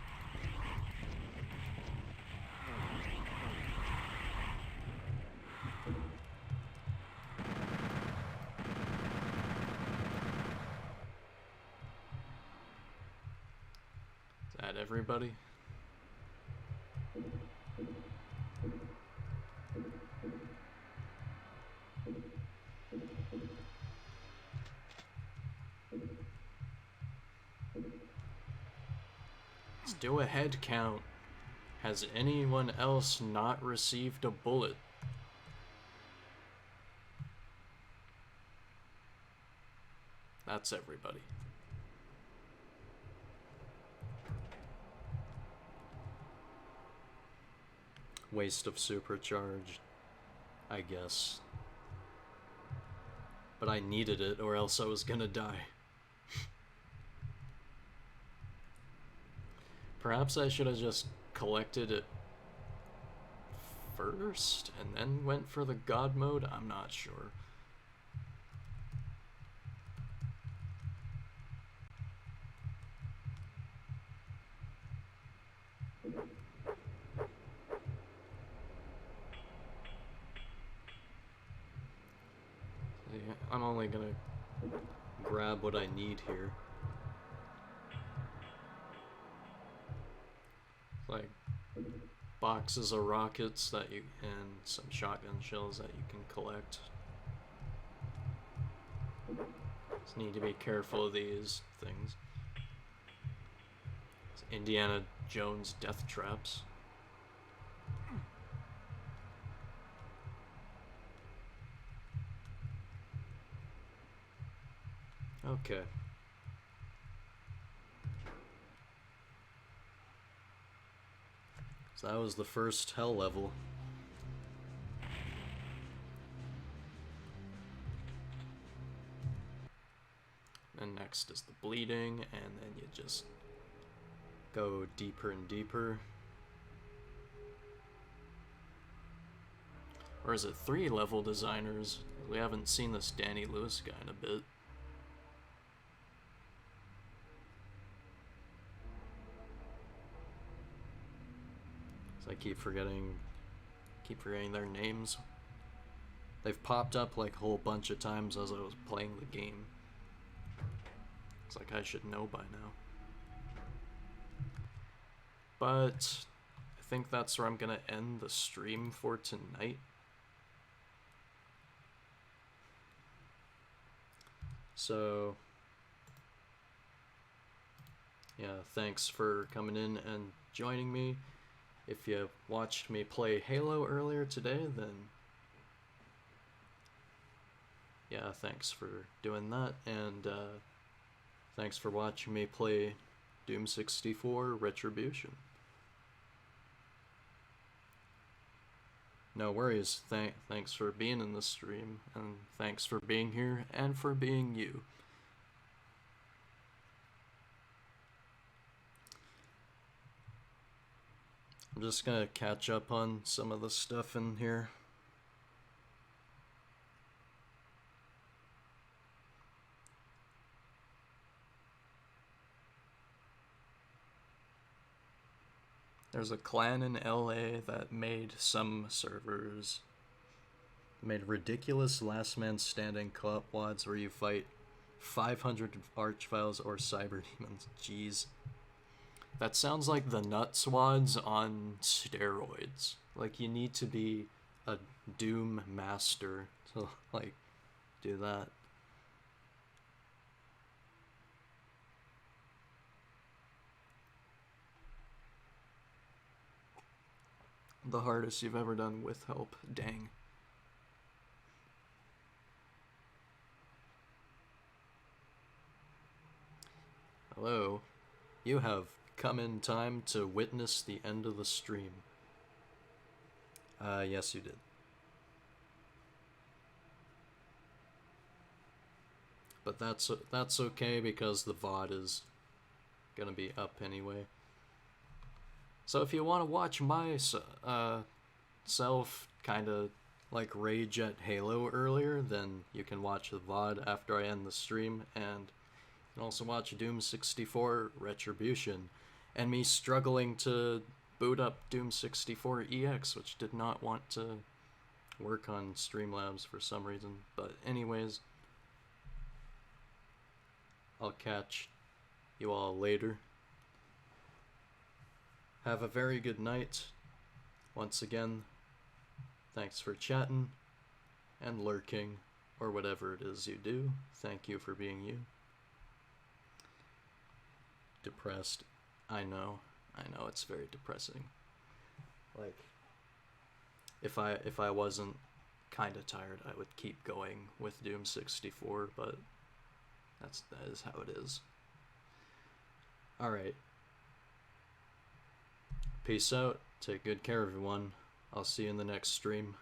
Is that everybody? Let's do a head count. Has anyone else not received a bullet? That's everybody. Waste of supercharge, I guess. But I needed it, or else I was gonna die. Perhaps I should have just collected it first, and then went for the God mode? I'm not sure. I'm only gonna grab what I need here. Like boxes of rockets that you, and some shotgun shells that you can collect. Just need to be careful of these things. It's Indiana Jones death traps. Okay. So that was the first hell level. And next is the bleeding, and then you just go deeper and deeper. Or is it 3 level designers? We haven't seen this Danny Lewis guy in a bit. I keep forgetting their names. They've popped up like a whole bunch of times as I was playing the game. It's like I should know by now. But I think that's where I'm gonna end the stream for tonight. So yeah, thanks for coming in and joining me. If you watched me play Halo earlier today, then yeah, thanks for doing that, and thanks for watching me play Doom 64 Retribution. No worries. Thanks for being in the stream, and thanks for being here, and for being you. I'm just gonna catch up on some of the stuff in here. There's a clan in LA that made some servers. Made ridiculous last man standing co-op WODs where you fight 500 archviles or cyber demons. Jeez. That sounds like the nuts WODs on steroids. Like, you need to be a Doom master to, like, do that. The hardest you've ever done with help. Dang. Hello. You have come in time to witness the end of the stream. Yes you did. But that's okay because the VOD is gonna be up anyway. So if you want to watch my self kind of like rage at Halo earlier, then you can watch the VOD after I end the stream, and you can also watch Doom 64 Retribution, and me struggling to boot up Doom 64 EX, which did not want to work on Streamlabs for some reason. But anyways, I'll catch you all later. Have a very good night. Once again, thanks for chatting and lurking, or whatever it is you do. Thank you for being you. Depressed. I know it's very depressing. Like, if I wasn't kind of tired, I would keep going with Doom 64, but that is how it is. Alright. Peace out. Take good care, everyone. I'll see you in the next stream.